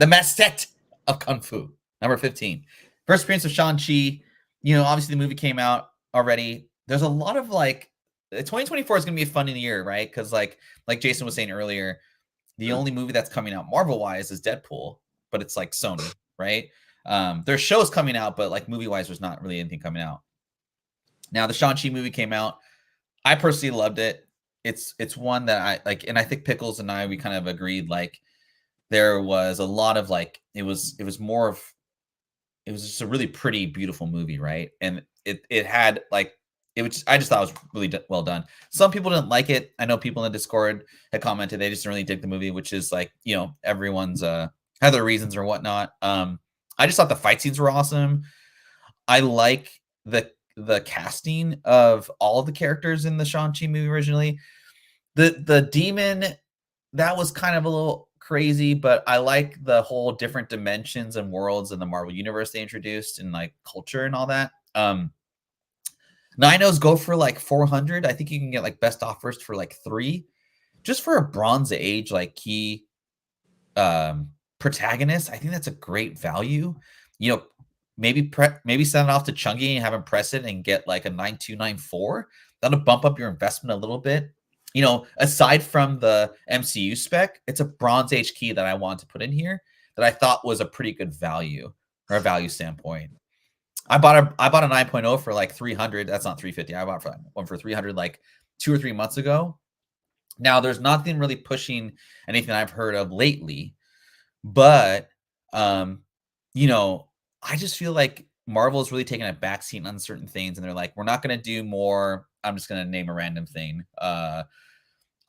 Speaker 1: Mastet of Kung Fu, number 15. First appearance of Shang-Chi. You know, obviously the movie came out already. There's a lot of like 2024 is going to be a fun year, right? Because like Jason was saying earlier, the only movie that's coming out Marvel-wise is Deadpool, but it's like Sony, right? There's shows coming out, but like movie-wise, there's not really anything coming out. Now the Shang-Chi movie came out. I personally loved it. It's one that I like, and I think Pickles and I, we kind of agreed, like there was a lot of like, it was just a really pretty, beautiful movie, right? And it had like, I just thought it was really well done. Some people didn't like it. I know people in the Discord had commented they just didn't really dig the movie, which is like, you know, everyone's had their reasons or whatnot. I just thought the fight scenes were awesome. I like the casting of all of the characters in the Shang-Chi movie originally. The demon, that was kind of a little crazy, but I like the whole different dimensions and worlds in the Marvel universe they introduced and like culture and all that. Ninos go for like 400. I think you can get like best offers for like 3, just for a Bronze Age like key protagonist. I think that's a great value. You know, maybe send it off to Chungi and have him press it and get like a 9294. That'll bump up your investment a little bit. You know, aside from the MCU spec, it's a Bronze Age key that I want to put in here that I thought was a pretty good value or a value standpoint. I bought a 9.0 for like 300. That's not 350. I bought one for 300 like 2 or 3 months ago. Now there's nothing really pushing anything I've heard of lately, but you know, I just feel like Marvel is really taking a backseat on certain things, and they're like, we're not going to do more. I'm just going to name a random thing,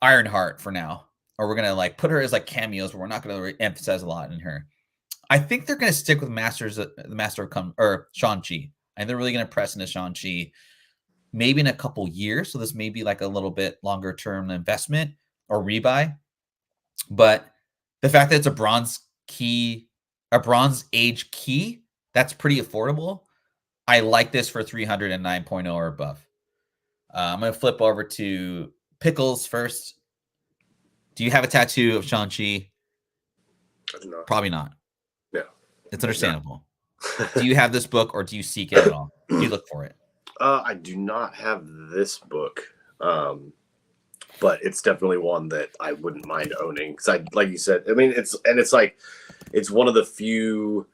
Speaker 1: Ironheart for now, or we're going to like put her as like cameos, but we're not going to emphasize a lot in her. I think they're going to stick with the Master of Shang-Chi. And they're really going to press into Shang-Chi maybe in a couple years. So this may be like a little bit longer term investment or rebuy. But the fact that it's a Bronze Age key, that's pretty affordable. I like this for 309.0 or above. I'm going to flip over to Pickles first. Do you have a tattoo of Shang-Chi? Probably not.
Speaker 2: No.
Speaker 1: It's understandable. Do you have this book, or do you seek it at all? Do you look for it?
Speaker 2: I do not have this book, but it's definitely one that I wouldn't mind owning. Because like you said, I mean, it's one of the few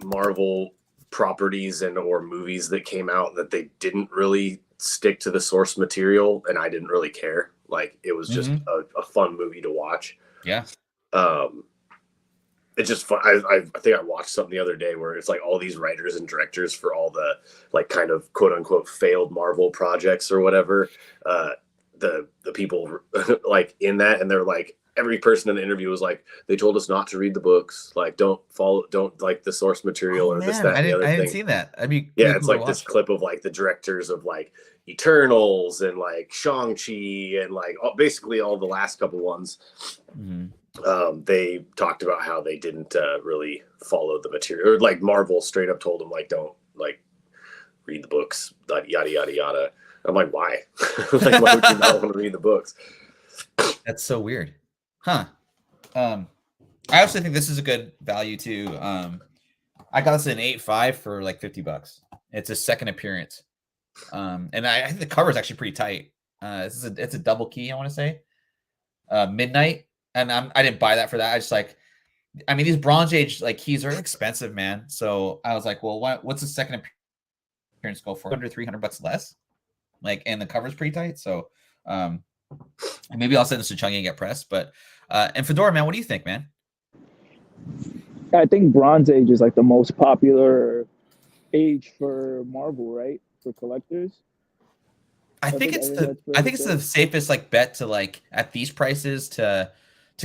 Speaker 2: Marvel properties or movies that came out that they didn't really stick to the source material, and I didn't really care. Like, it was just a fun movie to watch.
Speaker 1: Yeah.
Speaker 2: It's just fun. I think I watched something the other day where it's like all these writers and directors for all the like kind of quote unquote failed Marvel projects or whatever. The people like in that, and they're like, every person in the interview was like, they told us not to read the books, like don't like the source material or this, that, and the other thing. I
Speaker 1: didn't see that. I mean,
Speaker 2: yeah, it's like this clip of like the directors of like Eternals and like Shang-Chi and like basically all the last couple ones. They talked about how they didn't really follow the material, or like Marvel straight up told them like, don't like read the books, yada yada yada. I'm like, why? Like, why would you not want to read the books?
Speaker 1: That's so weird, huh? I also think this is a good value too. I got this in 8.5 for like $50. It's a second appearance, and I think the cover is actually pretty tight. It's a double key, I want to say, Midnight. And I didn't buy that for that. I just like, I mean, these Bronze Age like keys are expensive, man. So I was like, well, what's the second appearance go for? Under $300 less, like, and the cover's pretty tight. So maybe I'll send this to Chungi and get pressed. But and Fedora, man, what do you think, man?
Speaker 3: I think Bronze Age is like the most popular age for Marvel, right? For collectors.
Speaker 1: I think
Speaker 3: I
Speaker 1: it's
Speaker 3: think
Speaker 1: the
Speaker 3: that's fair to say.
Speaker 1: safest like bet to like at these prices to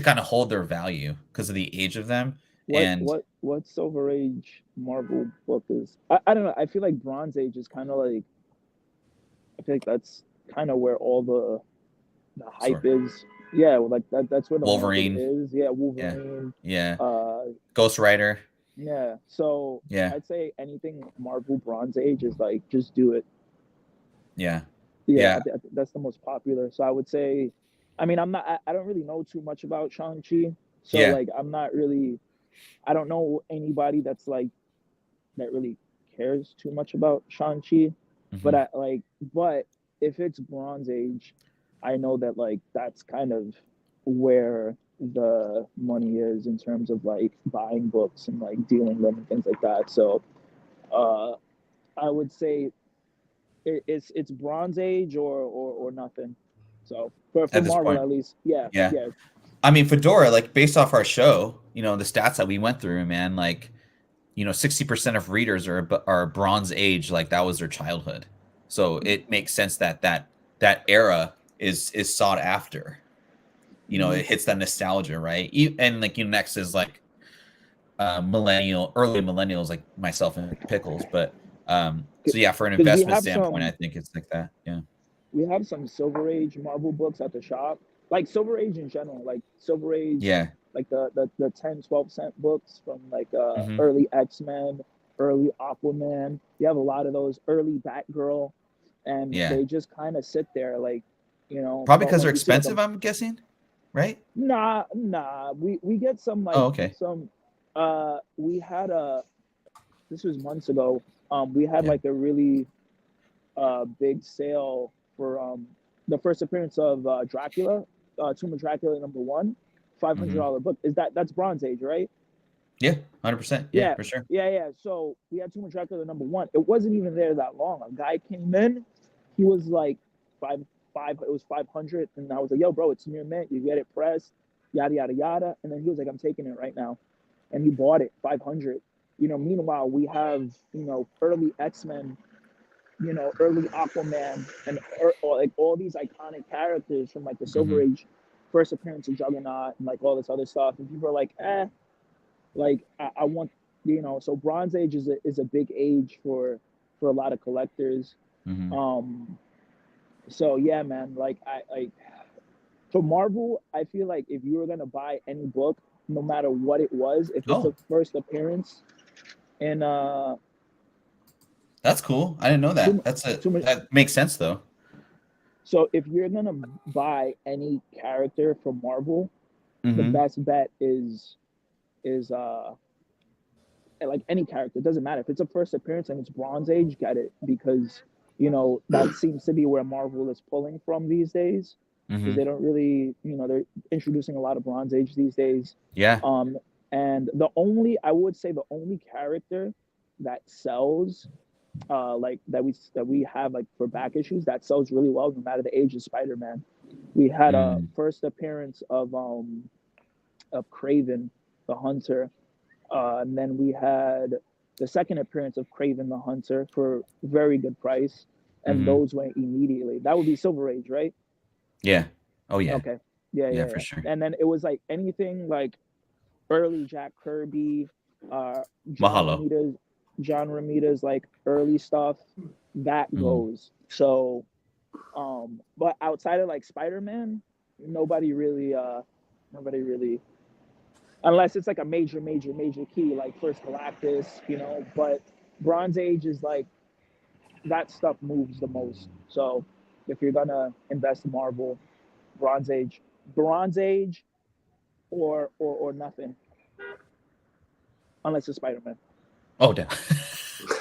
Speaker 1: kind of hold their value because of the age of them. And
Speaker 3: What Silver Age Marvel book is? I don't know. I feel like Bronze Age is kind of like, I feel like that's kind of where all the hype
Speaker 1: sort
Speaker 3: is. Yeah, like that's where the market
Speaker 1: Wolverine,
Speaker 3: is. Yeah,
Speaker 1: yeah,
Speaker 3: Wolverine.
Speaker 1: yeah,
Speaker 3: Uh,
Speaker 1: Ghost Rider,
Speaker 3: yeah. So
Speaker 1: yeah,
Speaker 3: I'd say anything Marvel Bronze Age is like just do it.
Speaker 1: yeah,
Speaker 3: Yeah,
Speaker 1: yeah,
Speaker 3: I think that's the most popular. So I would say, I mean, I don't really know too much about Shang-Chi. So
Speaker 1: yeah.
Speaker 3: like, I'm not really, I don't know anybody that's like that really cares too much about Shang-Chi. But
Speaker 1: Hmm.
Speaker 3: I like, but if it's Bronze Age, I know that like that's kind of where the money is in terms of like buying books and like dealing them and things like that. So uh, I would say it's Bronze Age or nothing. So for
Speaker 1: At this
Speaker 3: Marvel
Speaker 1: point,
Speaker 3: at least, yeah,
Speaker 1: yeah.
Speaker 3: yeah.
Speaker 1: I mean, Fedora, like based off our show, the stats that we went through, man, like 60% of readers are Bronze Age, like that was their childhood. So it makes sense that that era is sought after.
Speaker 3: Mm-hmm.
Speaker 1: It hits that nostalgia, right? And like next is like early millennials like myself and Pickles, but so yeah, for an
Speaker 3: Because
Speaker 1: investment standpoint, I think it's like that. Yeah.
Speaker 3: we have some Silver Age Marvel books at the shop, like Silver Age in general, like Silver Age,
Speaker 1: Yeah.
Speaker 3: like the 10-12 cent books from like
Speaker 1: Hmm.
Speaker 3: early X-Men, early Aquaman. You have a lot of those early Batgirl, and
Speaker 1: Yeah.
Speaker 3: they just kind of sit there like,
Speaker 1: Probably
Speaker 3: but
Speaker 1: because
Speaker 3: when
Speaker 1: they're
Speaker 3: you see like a
Speaker 1: expensive, I'm guessing, right?
Speaker 3: nah, we get some
Speaker 1: Oh,
Speaker 3: like
Speaker 1: okay.
Speaker 3: some we had a this was months ago. We had
Speaker 1: Yeah.
Speaker 3: like a really big sale for the first appearance of Dracula, Tomb of Dracula #1, five hundred
Speaker 1: Hmm.
Speaker 3: dollar book. That's Bronze Age, right?
Speaker 1: Yeah. 100%. Yeah,
Speaker 3: Yeah,
Speaker 1: for sure.
Speaker 3: yeah. So we had Tomb of Dracula #1. It wasn't even there that long. A guy came in, he was like five. It was 500, and I was like, "Yo, bro, it's near mint. You get it pressed, yada yada yada." And then he was like, "I'm taking it right now," and he bought it 500. Meanwhile, we have early X-Men, early Aquaman, and or like all these iconic characters from like the Silver
Speaker 1: Hmm.
Speaker 3: Age, first appearance of Juggernaut, and like all this other stuff. And people are like, like I want, So Bronze Age is a big age for a lot of collectors.
Speaker 1: Hmm.
Speaker 3: Um, so yeah, man. Like for Marvel, I feel like if you were gonna buy any book, no matter what it was, if it's a
Speaker 1: Oh,
Speaker 3: first appearance in
Speaker 1: that's cool. I didn't know that.
Speaker 3: too too much.
Speaker 1: That makes sense though.
Speaker 3: So if you're gonna buy any character from Marvel, the
Speaker 1: Hmm.
Speaker 3: best bet is like any character. It doesn't matter if it's a first appearance and it's Bronze Age, get it, because that seems to be where Marvel is pulling from these days, because they
Speaker 1: Hmm.
Speaker 3: don't really, they're introducing a lot of Bronze Age these days.
Speaker 1: Yeah.
Speaker 3: um and I would say the only character that sells like that we have like for back issues that sells really well no matter the age, of Spider-Man. We had a
Speaker 1: Mm.
Speaker 3: first appearance of Craven the Hunter, and then we had the second appearance of Craven the Hunter for very good price, and
Speaker 1: Hmm.
Speaker 3: those went immediately. That would be Silver Age, right?
Speaker 1: Yeah. Oh yeah.
Speaker 3: Okay. Yeah,
Speaker 1: Yeah,
Speaker 3: yeah,
Speaker 1: for
Speaker 3: yeah.
Speaker 1: sure.
Speaker 3: And then it was like anything like early Jack Kirby, uh, John
Speaker 1: Mahalo.
Speaker 3: Romita's John Romita's like early stuff that
Speaker 1: Mm.
Speaker 3: goes. So, but outside of like Spider-Man, nobody really, nobody really, unless it's like a major, major, major key, like first Galactus, But Bronze Age is like that stuff moves the most. So, if you're gonna invest in Marvel, Bronze Age, Bronze Age, or nothing, unless it's Spider-Man.
Speaker 1: Oh, damn.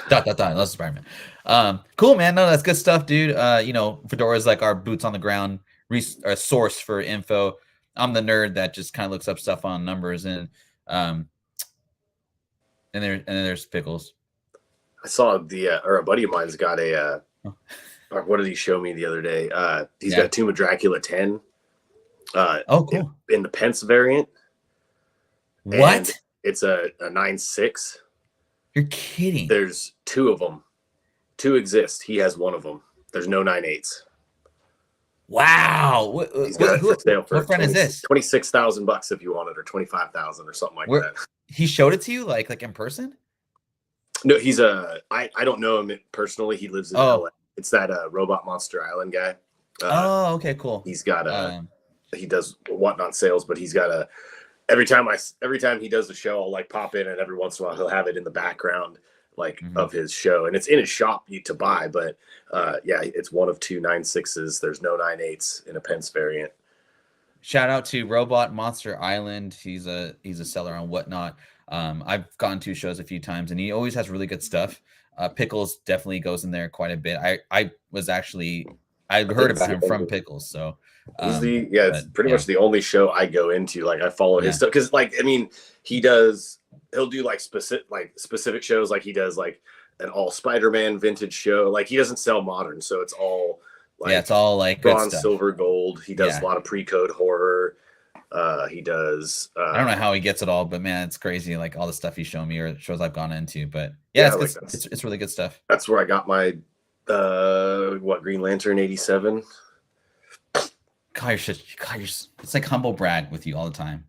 Speaker 1: Dot. That's Spider-Man. Cool, man. No, that's good stuff, dude. Fedora is like our boots on the ground source for info. I'm the nerd that just kind of looks up stuff on numbers, um, and then there's Pickles.
Speaker 2: I saw or a buddy of mine's got
Speaker 1: Oh,
Speaker 2: or what did he show me the other day? He's
Speaker 1: yeah.
Speaker 2: got Tomb of Dracula 10
Speaker 1: Oh, cool.
Speaker 2: in the Pence variant, and
Speaker 1: What?
Speaker 2: it's a 9.6.
Speaker 1: You're kidding.
Speaker 2: There's 2 of them. 2 exist. He has 1 of them. There's no 9/8.
Speaker 1: Wow.
Speaker 2: He's got it for sale for
Speaker 1: what friend is this?
Speaker 2: $26,000 if you want it, or 25,000 or something like that.
Speaker 1: He showed it to you like in person?
Speaker 2: No, he's I don't know him personally. He lives in LA. It's that Robot Monster Island guy.
Speaker 1: Okay, cool.
Speaker 2: He's got he does Whatnot sales, but he's got every time he does the show, I'll like pop in, and every once in a while he'll have it in the background of his show, and it's in his shop to buy. But yeah, it's one of 2 9/6s. There's no 9/8s in a Pence variant.
Speaker 1: Shout out to Robot Monster Island. He's a seller on Whatnot. I've gone to shows a few times, and he always has really good stuff. Pickles definitely goes in there quite a bit. I heard about him from Pickles, so
Speaker 2: he's it's pretty much the only show I go into. Like I follow his stuff because, like, I mean, he'll do like specific shows. Like he does like an all Spider-Man vintage show. Like he doesn't sell modern, so it's all like
Speaker 1: it's all like
Speaker 2: bronze, silver, gold. He does a lot of pre-code horror. He does.
Speaker 1: I don't know how he gets it all, but man, it's crazy. Like all the stuff he's shown me or shows I've gone into. But it's really good stuff.
Speaker 2: That's where I got my Green Lantern 87.
Speaker 1: God, it's like humble brag with you all the time.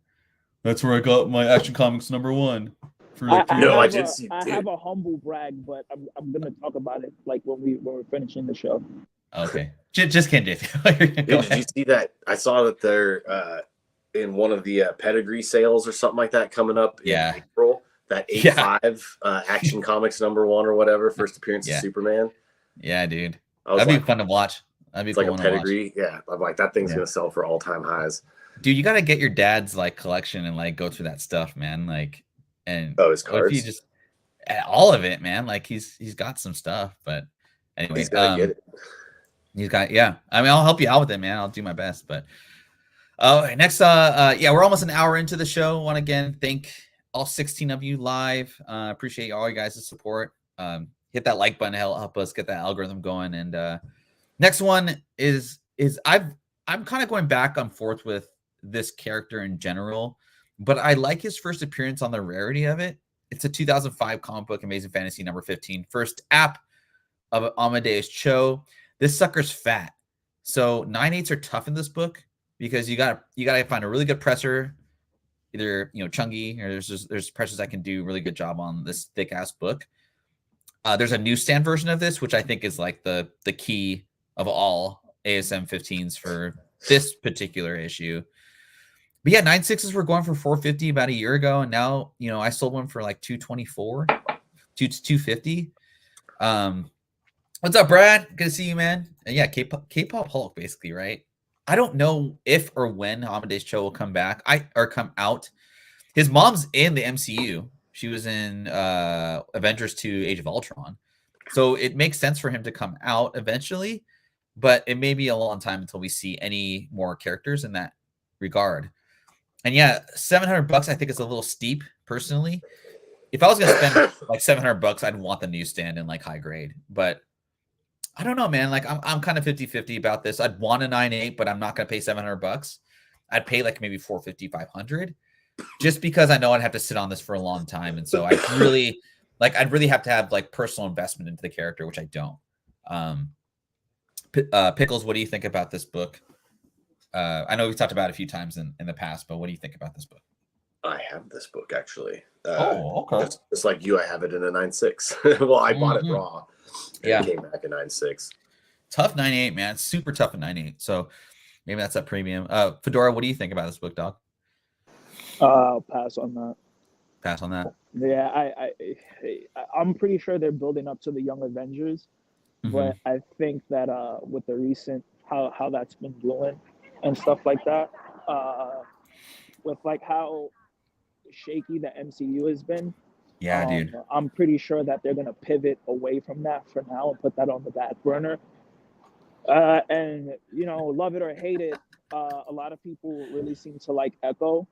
Speaker 1: That's where I got my Action Comics #1.
Speaker 3: I have a humble brag, but I'm gonna talk about it like when we're finishing the show.
Speaker 1: Okay, just kidding.
Speaker 2: Did you see that? I saw that they're in one of the pedigree sales or something like that coming up in April. That 85 Action Comics #1 or whatever, first appearance of Superman.
Speaker 1: Yeah, dude, that'd be fun to watch. That'd be
Speaker 2: it's like a pedigree. Yeah, I'm like, that thing's gonna sell for all-time highs.
Speaker 1: Dude, you gotta get your dad's like collection and like go through that stuff, man. Like, and
Speaker 2: his cards,
Speaker 1: if you just all of it, man. Like he's got some stuff, but anyway,
Speaker 2: he's gotta get it.
Speaker 1: He's got I mean, I'll help you out with it, man. I'll do my best, but next, we're almost an hour into the show. Want to again thank all 16 of you live. Appreciate all you guys' support. Hit that like button to help us get that algorithm going. And next one is I'm kind of going back and forth with this character in general, but I like his first appearance on the rarity of it. It's a 2005 comic book, Amazing Fantasy #15, first app of Amadeus Cho. This sucker's fat, so 9/8s are tough in this book because you gotta find a really good presser, either chungy or there's pressers that can do a really good job on this thick ass book. There's a newsstand version of this, which I think is like the key of all ASM 15s for this particular issue. But yeah, 9/6s were going for $450 about a year ago, and now I sold one for like $224, $250. What's up, Brad? Good to see you, man. And yeah, K-pop Hulk, basically, right? I don't know if or when Amadeus Cho will come back or come out. His mom's in the MCU. She was in Avengers 2: Age of Ultron. So it makes sense for him to come out eventually, but it may be a long time until we see any more characters in that regard. And yeah, $700 I think is a little steep, personally. If I was going to spend like $700, I'd want the newsstand in like high grade. But I don't know, man. Like I'm kind of 50-50 about this. I'd want a 9/8, but I'm not going to pay $700. I'd pay like maybe $450, $500, just because I know I'd have to sit on this for a long time. And so I'd really have to have like personal investment into the character, which I don't. Pickles, what do you think about this book? I know we've talked about it a few times in the past, but what do you think about this book?
Speaker 2: I have this book actually.
Speaker 1: Okay.
Speaker 2: Just like you, I have it in a 9/6. Well, I bought it raw. It came back in 9/6.
Speaker 1: Tough 9/8, man. It's super tough in 9/8. So maybe that's a premium. Fedora, what do you think about this book, dog?
Speaker 3: I'll pass on that.
Speaker 1: Pass on that.
Speaker 3: Yeah, I'm pretty sure they're building up to the Young Avengers, but I think that with the recent how that's been doing and stuff like that, with like how shaky the MCU has been.
Speaker 1: Yeah, dude.
Speaker 3: I'm pretty sure that they're gonna pivot away from that for now and put that on the back burner. And love it or hate it, a lot of people really seem to like Echo,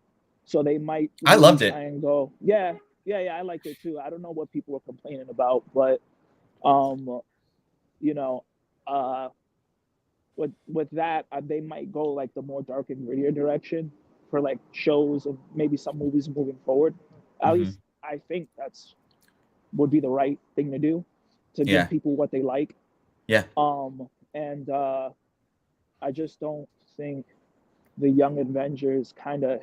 Speaker 3: so they might.
Speaker 1: I loved it.
Speaker 3: And go, yeah, I liked it too. I don't know what people were complaining about, but with that, they might go like the more dark and grittier direction for like shows and maybe some movies moving forward. At least I think that's would be the right thing to do to give people what they like.
Speaker 1: Yeah.
Speaker 3: And I just don't think the Young Avengers kind of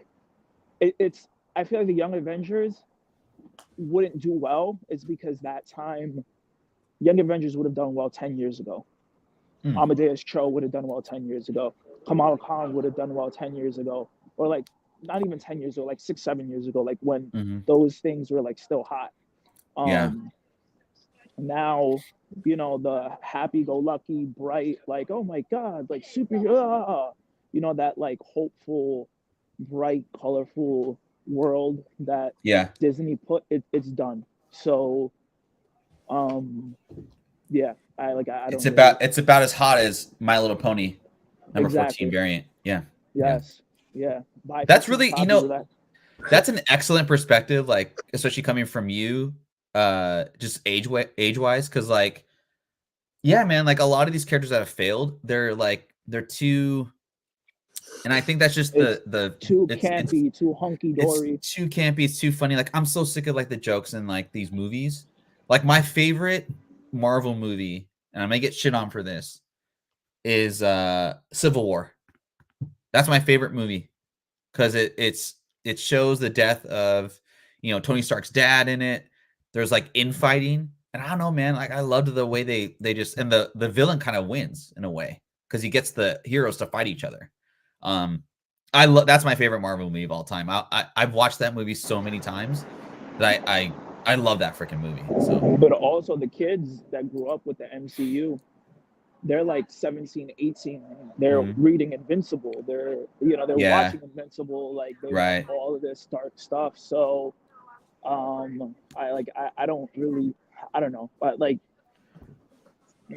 Speaker 3: it's. I feel like the Young Avengers wouldn't do well. It's because that time Young Avengers would have done well 10 years ago. Amadeus Cho would have done well 10 years ago. Kamala Khan would have done well 10 years ago, or like not even 10 years ago, like 6-7 years ago, like when those things were like still hot. Now, you know, the happy-go-lucky, bright, like, oh my God, like superhero, you know, that like hopeful, bright, colorful world that Disney put it's done. So, yeah, I don't.
Speaker 1: It's about as hot as My Little Pony, number 14 variant. Yeah.
Speaker 3: Yes. Yeah.
Speaker 1: That's really, you know, that's an excellent perspective, like especially coming from you, just age wise, because like, yeah, man, like a lot of these characters that have failed, they're too, and I think that's just the
Speaker 3: too campy, too hunky dory,
Speaker 1: it's too campy, it's too funny. Like I'm so sick of like the jokes in like these movies. Like my favorite Marvel movie, and I may get shit on for this, is Civil War. That's my favorite movie because it shows the death of, you know, Tony Stark's dad in it. There's like infighting, and I don't know, man. Like I loved the way they just, and the villain kind of wins in a way because he gets the heroes to fight each other. That's my favorite Marvel movie of all time. I've watched that movie so many times that I love that freaking movie. So,
Speaker 3: but also the kids that grew up with the MCU, they're like 17, 18. They're reading Invincible. They're watching Invincible. Like they know all of this dark stuff. So, I don't really, I don't know, but like,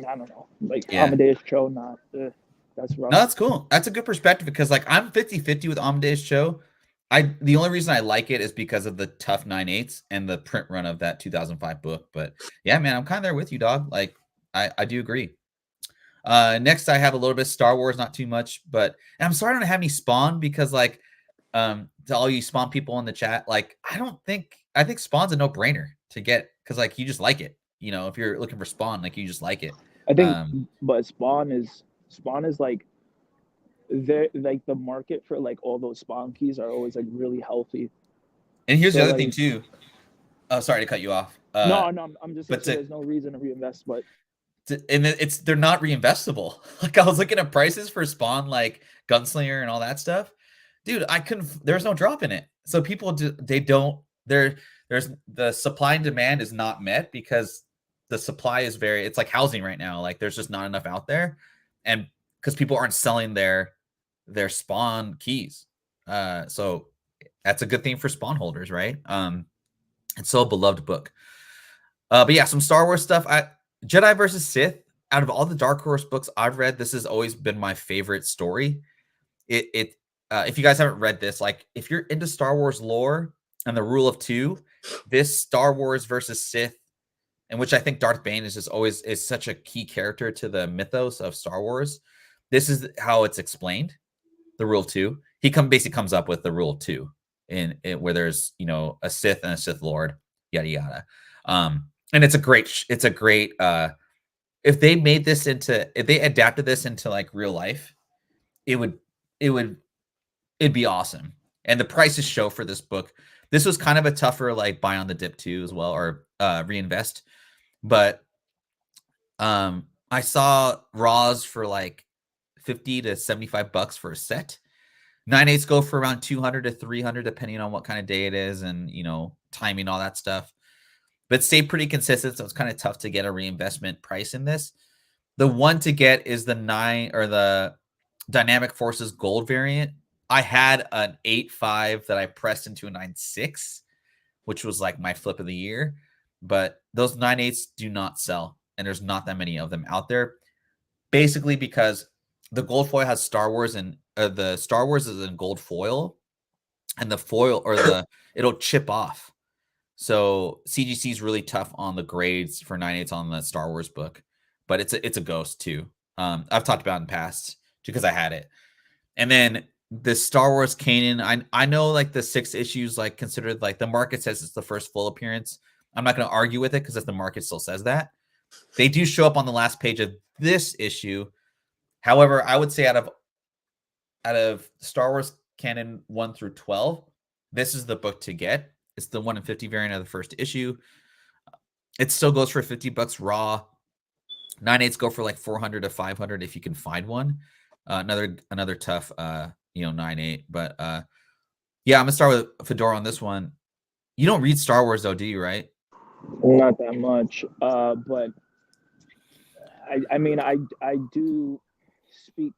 Speaker 3: I don't know, like Amadeus Cho, not that's rough.
Speaker 1: No, that's cool. That's a good perspective because like I'm 50-50 with Amadeus Cho. The only reason I like it is because of the tough 9/8 and the print run of that 2005 book. But yeah, man, I'm kind of there with you, dog. Like I do agree. Next I have a little bit of Star Wars, not too much, but and I'm sorry I don't have any Spawn because like to all you Spawn people in the chat, like I think Spawn's a no-brainer to get because like you just like it. You know, if you're looking for Spawn, like you just like it.
Speaker 3: I think but Spawn is like the market for like all those Spawn keys are always like really healthy.
Speaker 1: And here's the other thing too. Oh, sorry to cut you off.
Speaker 3: No, I'm just saying there's no reason to reinvest, but
Speaker 1: they're not reinvestable. Like I was looking at prices for Spawn, like Gunslinger and all that stuff. Dude, there's no drop in it. So people there's the supply and demand is not met because the supply is it's like housing right now. Like there's just not enough out there. And because people aren't selling their Spawn keys. So that's a good thing for Spawn holders, right? It's so a beloved book. But yeah, some Star Wars stuff. Jedi versus Sith, out of all the Dark Horse books I've read, this has always been my favorite story. If you guys haven't read this, like if you're into Star Wars lore and the rule of two, this Star Wars versus Sith, in which I think Darth Bane is such a key character to the mythos of Star Wars. This is how it's explained. The rule of two. He basically comes up with the rule of two in where there's, you know, a Sith and a Sith Lord, yada yada. And it's a great if they adapted this into like real life, it'd be awesome. And the prices show for this book. This was kind of a tougher like buy on the dip too as well, or reinvest. But I saw Raws for like $50 to $75 for a set. 9/8 go for around 200 to 300 depending on what kind of day it is and, you know, timing, all that stuff. But stay pretty consistent, so it's kind of tough to get a reinvestment price in this. The one to get is the Dynamic Forces Gold variant. I had an 8.5 that I pressed into a 9.6, which was like my flip of the year. But those 9/8s do not sell, and there's not that many of them out there. Basically because the gold foil has Star Wars, and the Star Wars is in gold foil, and the foil it'll chip off. So CGC is really tough on the grades for 9/8 on the Star Wars book, but it's a ghost too. I've talked about it in the past because I had it. And then the Star Wars Kanan, I know like the 6 issues like considered like the market says it's the first full appearance. I'm not going to argue with it because the market still says that. They do show up on the last page of this issue. However, I would say out of Star Wars canon 1 through 12, this is the book to get. It's the 1 in 50 variant of the first issue. It still goes for $50 raw. 9/8s go for like 400 to 500 if you can find one. Another tough 9/8. But yeah, I'm gonna start with Fedora on this one. You don't read Star Wars though, do you? Right?
Speaker 3: Not that much. But I mean, I do speak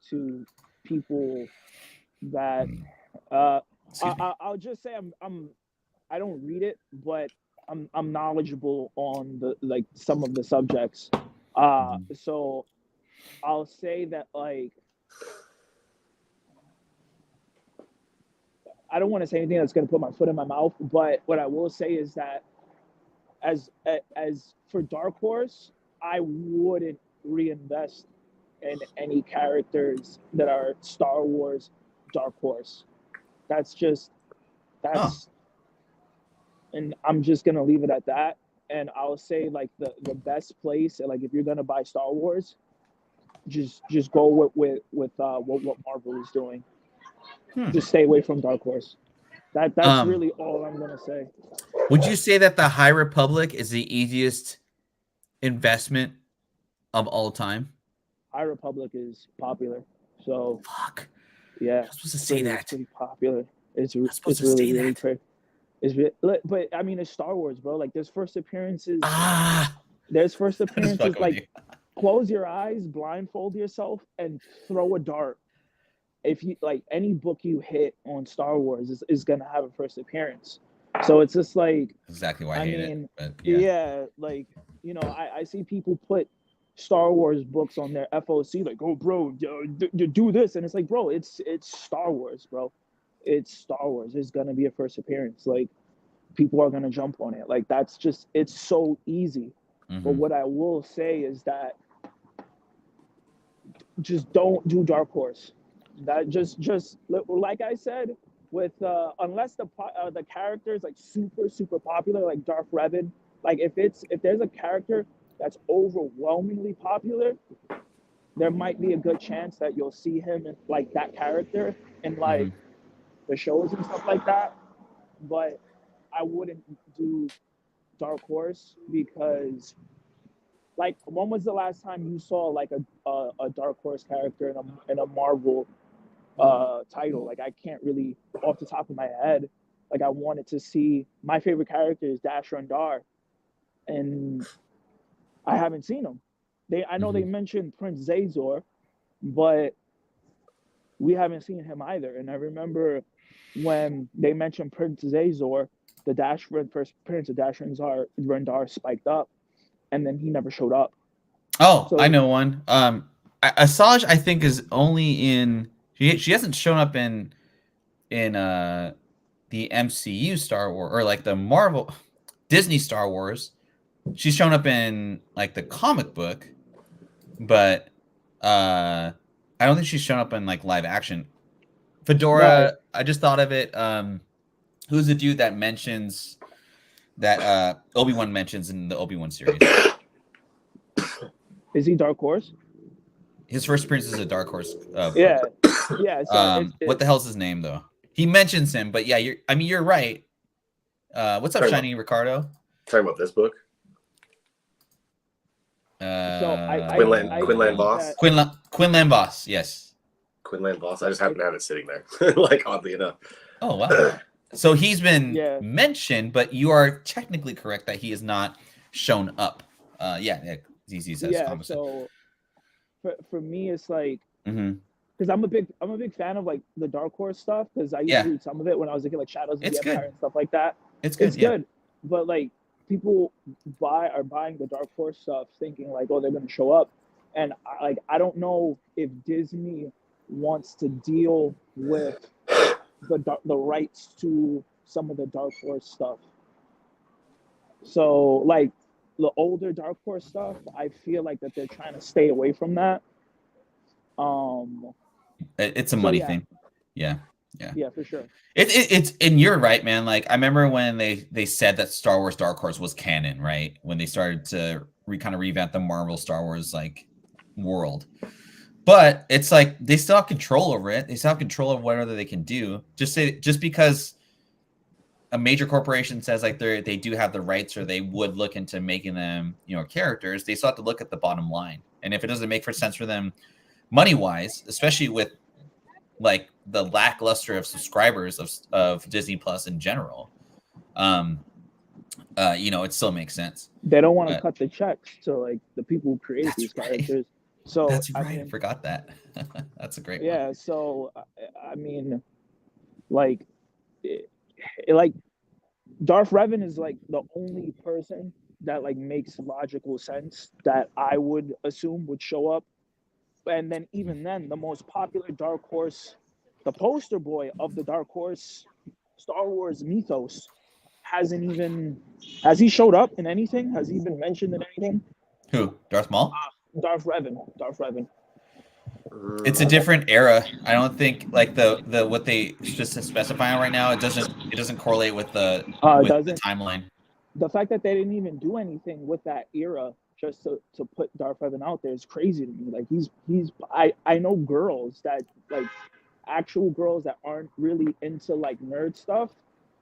Speaker 3: to people that I'll just say I don't read it, but I'm knowledgeable on the some of the subjects. So I'll say that like I don't want to say anything that's going to put my foot in my mouth, but what I will say is that as for Dark Horse, I wouldn't reinvest in any characters that are Star Wars Dark Horse. And I'm just gonna leave it at that. And I'll say like the best place, like if you're gonna buy Star Wars, just go with what Marvel is doing. Just stay away from Dark Horse. That's really all I'm gonna say.
Speaker 1: Would you say that the High Republic is the easiest investment of all time?
Speaker 3: High Republic is popular, so
Speaker 1: fuck.
Speaker 3: Yeah,
Speaker 1: I'm supposed to say that.
Speaker 3: It's pretty popular. It's really crazy. But I mean, it's Star Wars, bro. Like, there's first appearances. There's first appearances. Like, close your eyes, blindfold yourself, and throw a dart. If you like any book you hit on Star Wars is gonna have a first appearance. So it's just like
Speaker 1: exactly why I hate it. But
Speaker 3: yeah, like I see people put Star Wars books on their FOC, like, oh, bro, do this, and it's like, bro, it's Star Wars, bro. It's Star Wars. It's gonna be a first appearance. Like, people are gonna jump on it. Like, that's just it's so easy. But what I will say is that just don't do Dark Horse. That just like I said, with unless the character is like super popular, like Darth Revan. Like if there's a character that's overwhelmingly popular, there might be a good chance that you'll see him in like that character in like the shows and stuff like that. But I wouldn't do Dark Horse because, like, when was the last time you saw like a Dark Horse character in a Marvel title? Like, I can't really off the top of my head. Like, I wanted to see my favorite character is Dash Rendar, and I haven't seen him. I know they mentioned Prince Zazor, but we haven't seen him either. And I remember when they mentioned Prince Zazor, the first appearance of Dash Rendar spiked up, and then he never showed up.
Speaker 1: Oh, so, I know one. Asajj, I think, is only in. She hasn't shown up in the MCU Star Wars or like the Marvel Disney Star Wars. She's shown up in like the comic book, but I don't think she's shown up in like live action. Fedora, right. I just thought of it. Who's the dude that mentions that Obi-Wan mentions in the Obi-Wan series?
Speaker 3: Is he Dark Horse?
Speaker 1: His first appearance is a Dark Horse.
Speaker 3: Yeah. So
Speaker 1: what the hell's his name though? He mentions him, but yeah, you're right. What's up, Shiny Ricardo?
Speaker 2: Talking about this book. Quinlan Voss.
Speaker 1: Quinlan Voss, yes.
Speaker 2: Quinlan Voss. I just happen to have it sitting there, like oddly enough.
Speaker 1: Oh wow! So he's been mentioned, but you are technically correct that he has not shown up. ZZ says.
Speaker 3: Yeah. So for me, it's like because I'm a big fan of like the Dark Horse stuff because I used to read some of it when I was a kid, like Shadows of the Empire and stuff like that.
Speaker 1: It's good,
Speaker 3: but like people are buying the Dark Horse stuff thinking like, oh, they're going to show up, and I don't know if Disney wants to deal with the rights to some of the Dark Horse stuff. So like the older Dark Horse stuff, I feel like that they're trying to stay away from that.
Speaker 1: It's a money thing. Yeah.
Speaker 3: Yeah, for sure.
Speaker 1: It's and you're right, man. Like I remember when they said that Star Wars Dark Horse was canon, right? When they started to kind of revamp the Marvel Star Wars like world. But it's like they still have control over it. They still have control of whatever they can do. Just because a major corporation says like they do have the rights or they would look into making them, characters, they still have to look at the bottom line. And if it doesn't make sense for them money wise, especially with like the lackluster of subscribers of Disney Plus in general, it still makes sense.
Speaker 3: They don't want to cut the checks to like the people who create these characters. So
Speaker 1: that's right. I forgot that. That's a great one.
Speaker 3: Yeah. So I mean, like, like Darth Revan is like the only person that like makes logical sense that I would assume would show up. And then even then, the most popular Dark Horse, the poster boy of the Dark Horse Star Wars mythos, has he showed up in anything? Has he been mentioned in anything?
Speaker 1: Who? Darth Maul?
Speaker 3: Darth Revan.
Speaker 1: It's a different era. I don't think like the what they just specifying right now. It doesn't correlate with the timeline.
Speaker 3: The fact that they didn't even do anything with that era just to put Darth Revan out there is crazy to me. Like I know girls that like actual girls that aren't really into like nerd stuff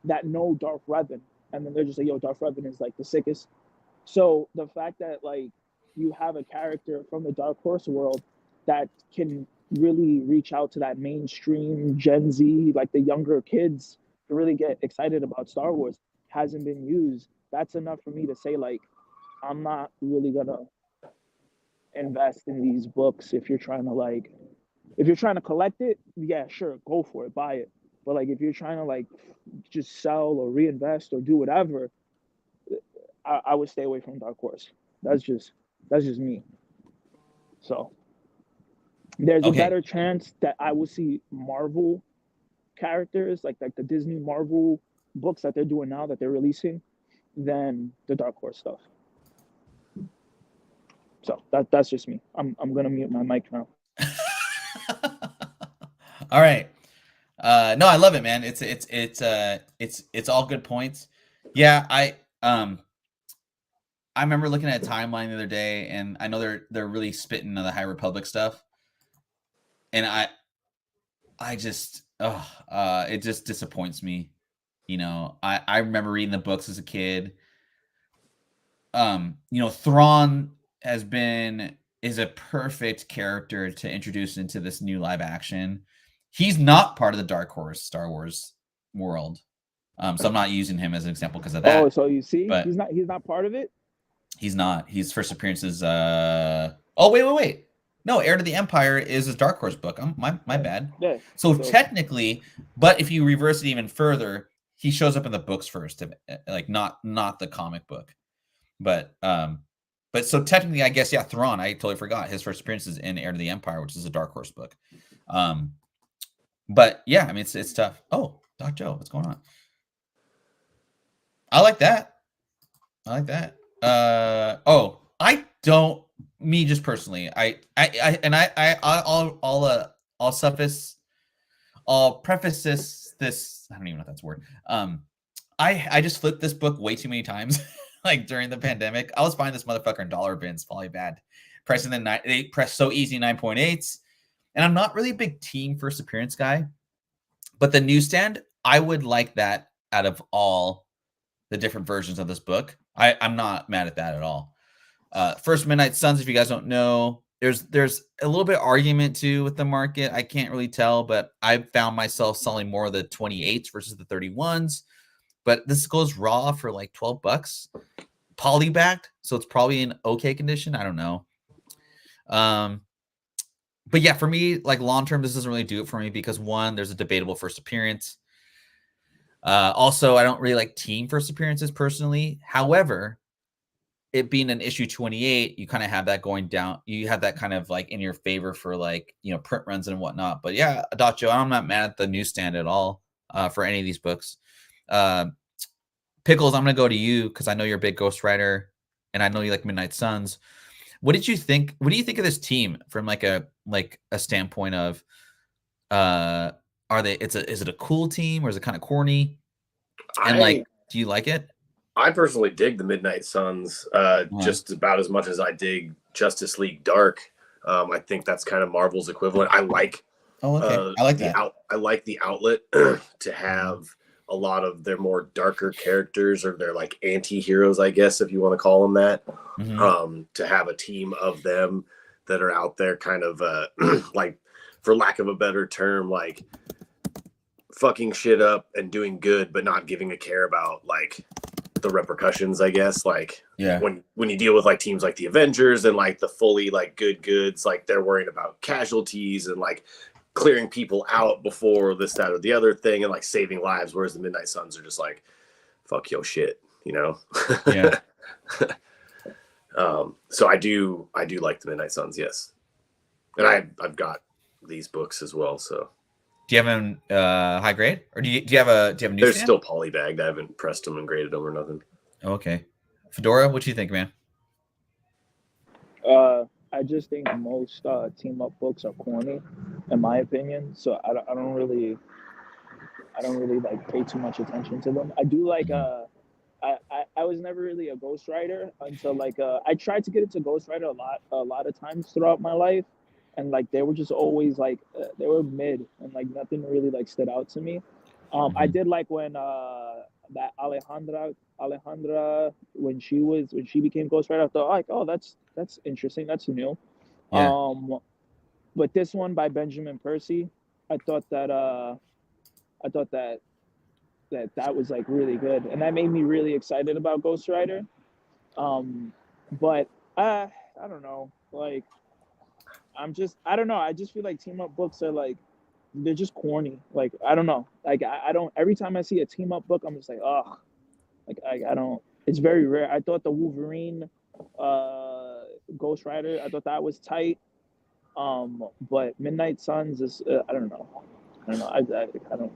Speaker 3: that know Darth Revan, and then they're just like, yo, Darth Revan is like the sickest. So the fact that like you have a character from the Dark Horse world that can really reach out to that mainstream Gen Z, like the younger kids, to really get excited about Star Wars hasn't been used. That's enough for me to say like I'm not really gonna invest in these books. If you're trying to collect it, yeah, sure, go for it, buy it. But like if you're trying to like just sell or reinvest or do whatever, I would stay away from Dark Horse. That's just me. So there's a better chance that I will see Marvel characters like the Disney Marvel books that they're doing now that they're releasing than the Dark Horse stuff. So that's just me. I'm gonna mute my mic now.
Speaker 1: All right. No, I love it, man. It's all good points. Yeah, I remember looking at a timeline the other day, and I know they're really spitting on the High Republic stuff, and I just it just disappoints me. I remember reading the books as a kid. Thrawn is a perfect character to introduce into this new live action. He's not part of the Dark Horse Star Wars world. So I'm not using him as an example because of that.
Speaker 3: Oh, so you see, he's not part of it?
Speaker 1: He's not. His first appearances wait. No, Heir to the Empire is a Dark Horse book. My bad.
Speaker 3: Yeah.
Speaker 1: So technically, but if you reverse it even further, he shows up in the books first, like not the comic book. But so technically, I guess, yeah, Thrawn, I totally forgot his first appearance is in Heir to the Empire, which is a Dark Horse book. But yeah, I mean, it's tough. Oh, Doc Joe, what's going on? I like that. Me just personally, I'll preface this. I don't even know if that's a word. I just flipped this book way too many times. Like during the pandemic, I was buying this motherfucker in dollar bins, probably bad. Pressing they press so easy 9.8s. And I'm not really a big team first appearance guy, but the newsstand, I would like that out of all the different versions of this book. I'm not mad at that at all. First Midnight Suns, if you guys don't know, there's a little bit of argument too with the market. I can't really tell, but I found myself selling more of the 28s versus the 31s. But this goes raw for like $12, polybagged, so it's probably in okay condition. I don't know. But yeah, for me, like long term, this doesn't really do it for me because one, there's a debatable first appearance. Also, I don't really like team first appearances personally. However, it being an issue 28, you kind of have that going down. You have that kind of like in your favor for like, print runs and whatnot. But yeah, Doc Joe, I'm not mad at the newsstand at all for any of these books. Pickles, I'm going to go to you because I know you're a big Ghost Rider and I know you like Midnight Suns. What did you think? What do you think of this team from like a standpoint of are they? Is it a cool team or is it kind of corny? And like, do you like it?
Speaker 2: I personally dig the Midnight Suns just about as much as I dig Justice League Dark. I think that's kind of Marvel's equivalent. I like.
Speaker 1: I like that.
Speaker 2: I like the outlet to have a lot of their more darker characters, or their like anti-heroes, I guess, if you want to call them that. To have a team of them that are out there kind of like, for lack of a better term, like fucking shit up and doing good, but not giving a care about like the repercussions, I guess. Like, when you deal with like teams like the Avengers and like the fully like goods, like they're worrying about casualties and like clearing people out before this, that, or the other thing, and like saving lives, whereas the Midnight Suns are just like, fuck your shit, you know?
Speaker 1: Yeah.
Speaker 2: So I do like the Midnight Suns, yes. And I've got these books as well, so.
Speaker 1: Do you have them high grade, or do you have a newsstand?
Speaker 2: They're still polybagged. I haven't pressed them and graded them or nothing.
Speaker 1: Okay. Fedora, what do you think, man?
Speaker 3: I just think most team up books are corny, in my opinion. So I don't really like pay too much attention to them. I do like I was never really a ghostwriter until like I tried to get into ghostwriter a lot of times throughout my life, and like they were just always like they were mid, and like nothing really like stood out to me. I did like when that Alejandra when she became ghostwriter. I thought like, oh, that's interesting, that's new.
Speaker 1: Yeah.
Speaker 3: But this one by Benjamin Percy, I thought that that was like really good, and that made me really excited about Ghost Rider. But I don't know, like I don't know. I just feel like team up books are like, they're just corny. Like I don't know. Like I don't. Every time I see a team up book, I'm just like, oh, like I don't. It's very rare. I thought the Wolverine, Ghost Rider, I thought that was tight. But Midnight Suns is I don't know. I don't.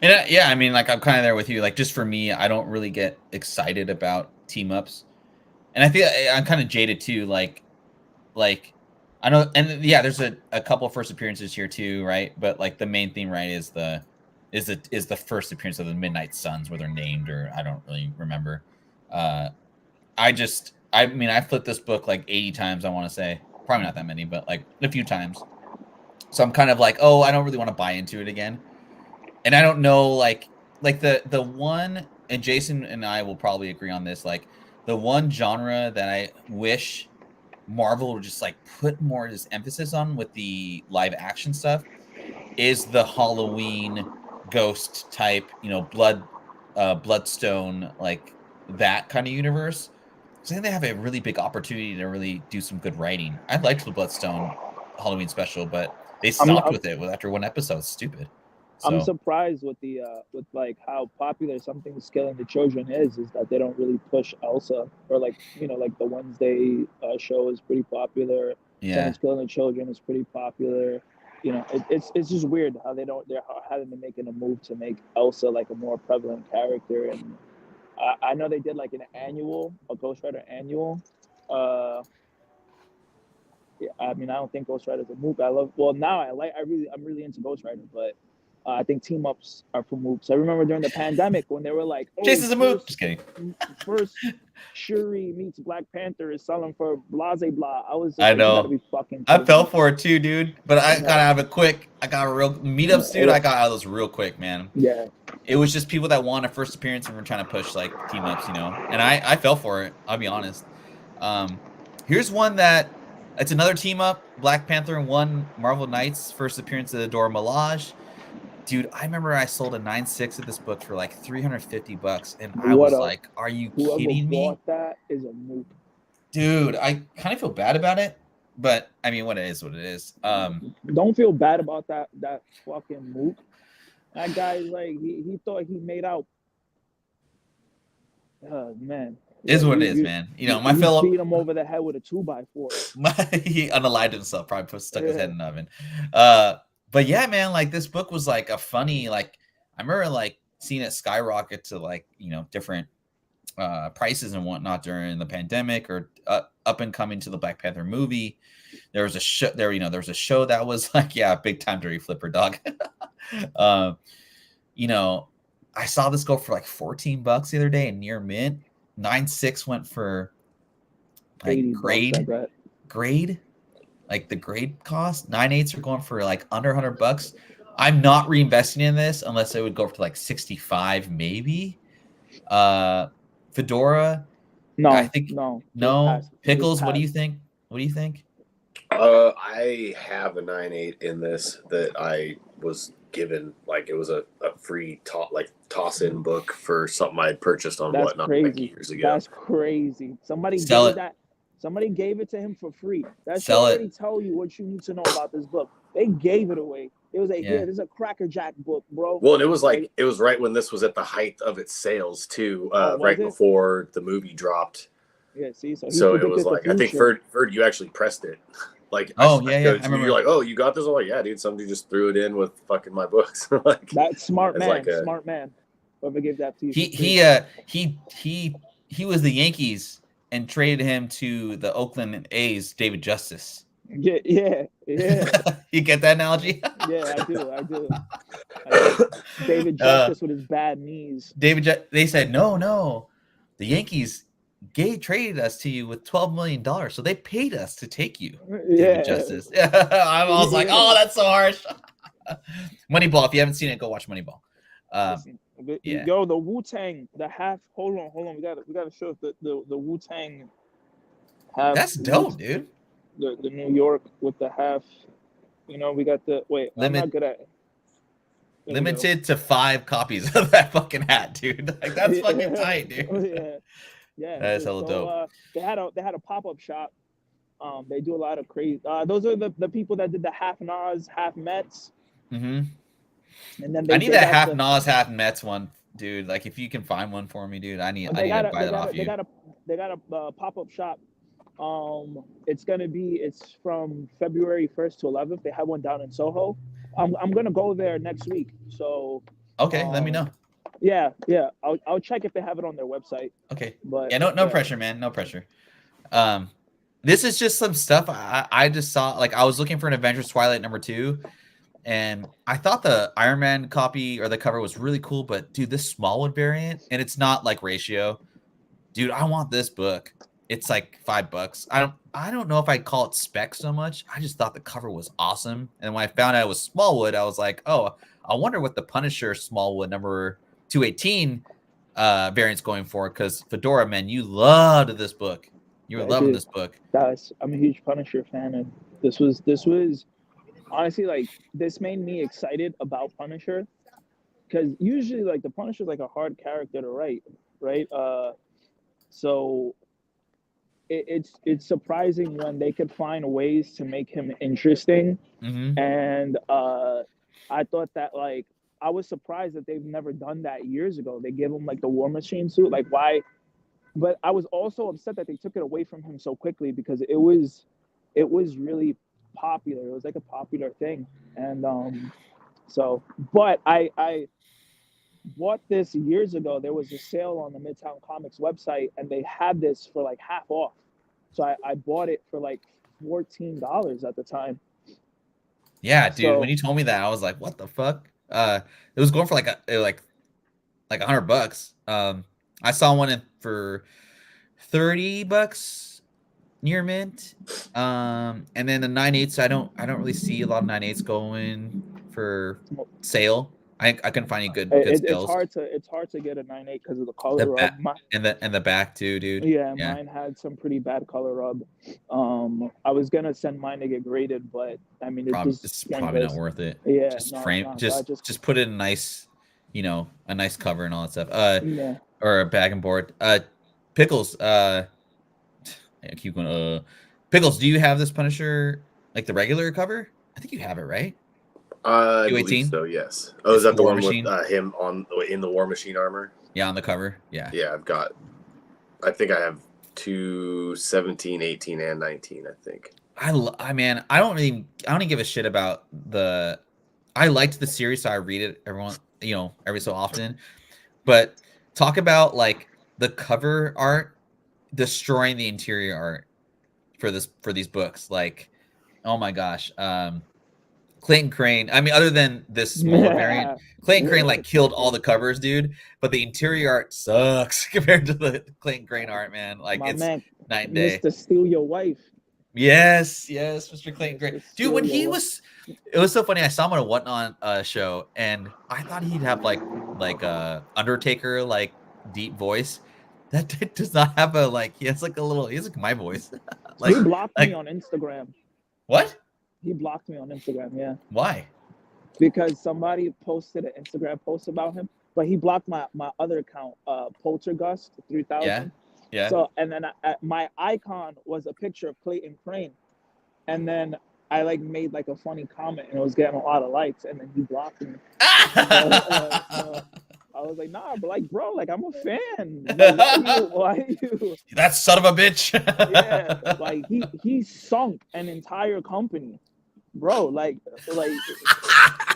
Speaker 1: And yeah, I mean, like I'm kind of there with you. Like just for me, I don't really get excited about team ups, and I feel I'm kind of jaded too. Like I know, and yeah, there's a couple first appearances here too, right? But like the main theme, right, is the first appearance of the Midnight Suns, where they're named, or I don't really remember. I mean, I flipped this book like 80 times. I want to say probably not that many, but like a few times. So I'm kind of like, oh, I don't really want to buy into it again. And I don't know, like the one, and Jason and I will probably agree on this, like the one genre that I wish Marvel would just like put more of this emphasis on with the live action stuff is the Halloween ghost type, Bloodstone, like that kind of universe. So I think they have a really big opportunity to really do some good writing. I liked the Bloodstone Halloween special, but they stopped with it after one episode. It's stupid. So.
Speaker 3: I'm surprised with the with like how popular Something Killing the Children is that they don't really push Elsa, or like like the Wednesday show is pretty popular.
Speaker 1: Yeah.
Speaker 3: Something's Killing the Children is pretty popular. It's just weird how they're making a move to make Elsa like a more prevalent character. And I know they did like a Ghost Rider annual. Yeah, I mean, I don't think Ghost Rider is a movie. I'm really into Ghost Rider, but I think team ups are for mooks. I remember during the pandemic when they were like, "Oh,
Speaker 1: Jason's a mook." Just kidding.
Speaker 3: First, Shuri meets Black Panther is selling for blase blah.
Speaker 1: I know. I fell for it too, dude. But I got out of it quick. I got a real meetups, dude. I got out of those real quick, man.
Speaker 3: Yeah.
Speaker 1: It was just people that want a first appearance and were trying to push like team ups, And I fell for it. I'll be honest. Here's one that it's another team up. Black Panther and one Marvel Knights first appearance of the Dora Milaje. Dude, I remember I sold a 9.6 of this book for like $350, and I was like, "Are you kidding me?"
Speaker 3: Bought that is a mook.
Speaker 1: Dude, I kind of feel bad about it, but I mean, what it is.
Speaker 3: Don't feel bad about that fucking mook. That guy, like, he thought he made out. Oh man.
Speaker 1: Is what it is, man. My fellow
Speaker 3: beat him over the head with a 2x4.
Speaker 1: He unalived himself, probably stuck his head in an oven. But yeah, man, like this book was like a funny, like I remember like seeing it skyrocket to like, different prices and whatnot during the pandemic, or up and coming to the Black Panther movie. There was a show there was a show that was like, yeah, big time dirty flipper, dog. You know, I saw this go for like $14 the other day in near mint. 9.6 went for like grade, like the grade cost. 9.8s are going for like under $100. I'm not reinvesting in this unless it would go for like 65, maybe. Fedora,
Speaker 3: no,
Speaker 1: I think
Speaker 3: no.
Speaker 1: Pickles, what do you think? What do you think?
Speaker 2: I have a 9.8 in this that I was given, like it was a free toss-in book for something I had purchased on Whatnot like years ago.
Speaker 3: That's crazy. Somebody gave it to him for free. That should already tell you what you need to know about this book. They gave it away. It was this is a Cracker Jack book, bro.
Speaker 2: Well, and it was like it was right when this was at the height of its sales too, before the movie dropped.
Speaker 3: Yeah, see,
Speaker 2: so it was like I think Ferd, you actually pressed it. Like,
Speaker 1: I remember.
Speaker 2: You're like, oh, you got this? I'm like, yeah, dude. Somebody just threw it in with fucking my books. Like
Speaker 3: that smart man. Whoever gave that to you.
Speaker 1: He was the Yankees and traded him to the Oakland A's. David Justice.
Speaker 3: Yeah.
Speaker 1: You get that analogy?
Speaker 3: Yeah, I do. David Justice with his bad knees.
Speaker 1: They said no. The Yankees traded us to you with $12 million, so they paid us to take you. David Justice. I was like, oh, that's so harsh. Moneyball. If you haven't seen it, go watch Moneyball.
Speaker 3: Yo, the Wu-Tang, the half. Hold on. We gotta show the Wu-Tang.
Speaker 1: That's dope, dude.
Speaker 3: The New York with the half. You know, we got the I'm not good at it.
Speaker 1: Limited to 5 copies of that fucking hat, dude. Like that's fucking tight, dude.
Speaker 3: Yeah.
Speaker 1: That's hella dope.
Speaker 3: They had a pop-up shop. They do a lot of crazy. Those are the people that did the half Nas, half Mets.
Speaker 1: Mm-hmm.
Speaker 3: And then
Speaker 1: I need that half Nas, half Mets one, dude. Like if you can find one for me, dude. I need to buy that off you.
Speaker 3: They got a pop-up shop. It's from February 1st to 11th. They have one down in Soho. I'm gonna go there next week. So
Speaker 1: okay, let me know.
Speaker 3: Yeah. I'll check if they have it on their website.
Speaker 1: Okay. But no pressure, man. No pressure. This is just some stuff I just saw. Like I was looking for an Avengers Twilight #2, and I thought the Iron Man copy or the cover was really cool. But dude, this Smallwood variant, and it's not like ratio. Dude, I want this book. It's like $5. I don't know if I'd call it spec so much. I just thought the cover was awesome. And when I found out it was Smallwood, I was like, oh, I wonder what the Punisher Smallwood number 218 variant's going for. Because Fedora, man, you loved this book. You were loving this book.
Speaker 3: I'm a huge Punisher fan, and this was honestly like this made me excited about Punisher. Because usually like the Punisher's like a hard character to write, right? So it's surprising when they could find ways to make him interesting.
Speaker 1: Mm-hmm.
Speaker 3: And I thought that like I was surprised that they've never done that years ago. They gave him like the War Machine suit. Like why? But I was also upset that they took it away from him so quickly because it was really popular. It was like a popular thing. And but I bought this years ago. There was a sale on the Midtown Comics website, and they had this for like half off. So I bought it for like $14 at the time.
Speaker 1: Yeah, dude. When you told me that, I was like, "What the fuck?" It was going for like $100. I saw one for $30 near mint. And then the 9.8s, I don't really see a lot of 9.8s going for sale. I couldn't find any good sales.
Speaker 3: It's hard to get a 9.8 because of the color rub.
Speaker 1: And the back too, dude.
Speaker 3: Yeah, mine had some pretty bad color rub. I was gonna send mine to get graded, but I mean
Speaker 1: it's probably not worth it.
Speaker 3: Yeah,
Speaker 1: just put it in a nice cover and all that stuff. Or a bag and board. Pickles. I keep going. Pickles. Do you have this Punisher like the regular cover? I think you have it, right?
Speaker 2: I believe so, yes. Oh, is that the one with him in the War Machine armor?
Speaker 1: Yeah, on the cover. Yeah.
Speaker 2: Yeah, I think I have 217, 18, and 19, I think.
Speaker 1: I don't even give a shit about I liked the series, so I read it every so often. But talk about like the cover art destroying the interior art for these books. Like, oh my gosh. Clayton Crane. I mean, other than this smaller variant, Clayton Crane like killed all the covers, dude. But the interior art sucks compared to the Clayton Crane art, man. Like
Speaker 3: My
Speaker 1: it's
Speaker 3: man,
Speaker 1: night and day.
Speaker 3: Mr. Steal Your Wife.
Speaker 1: Yes, Mr. Clayton Crane.
Speaker 3: Mr.
Speaker 1: Dude, when
Speaker 3: Steal
Speaker 1: he
Speaker 3: Your Wife.
Speaker 1: was, it was so funny. I saw him on a Whatnot show, and I thought he'd have like Undertaker like deep voice. That dude does not have a like. He has like a little. He has like my voice.
Speaker 3: He blocked me on Instagram.
Speaker 1: What?
Speaker 3: He blocked me on Instagram. Yeah.
Speaker 1: Why?
Speaker 3: Because somebody posted an Instagram post about him, but he blocked my other account, Poltergust 3000.
Speaker 1: Yeah.
Speaker 3: So and then my icon was a picture of Clayton Crane, and then I like made like a funny comment, and it was getting a lot of likes, and then he blocked me. So I was like, nah, but like, bro, like I'm a fan. Like, why you?
Speaker 1: That son of a bitch.
Speaker 3: Yeah, like he sunk an entire company, bro. Like.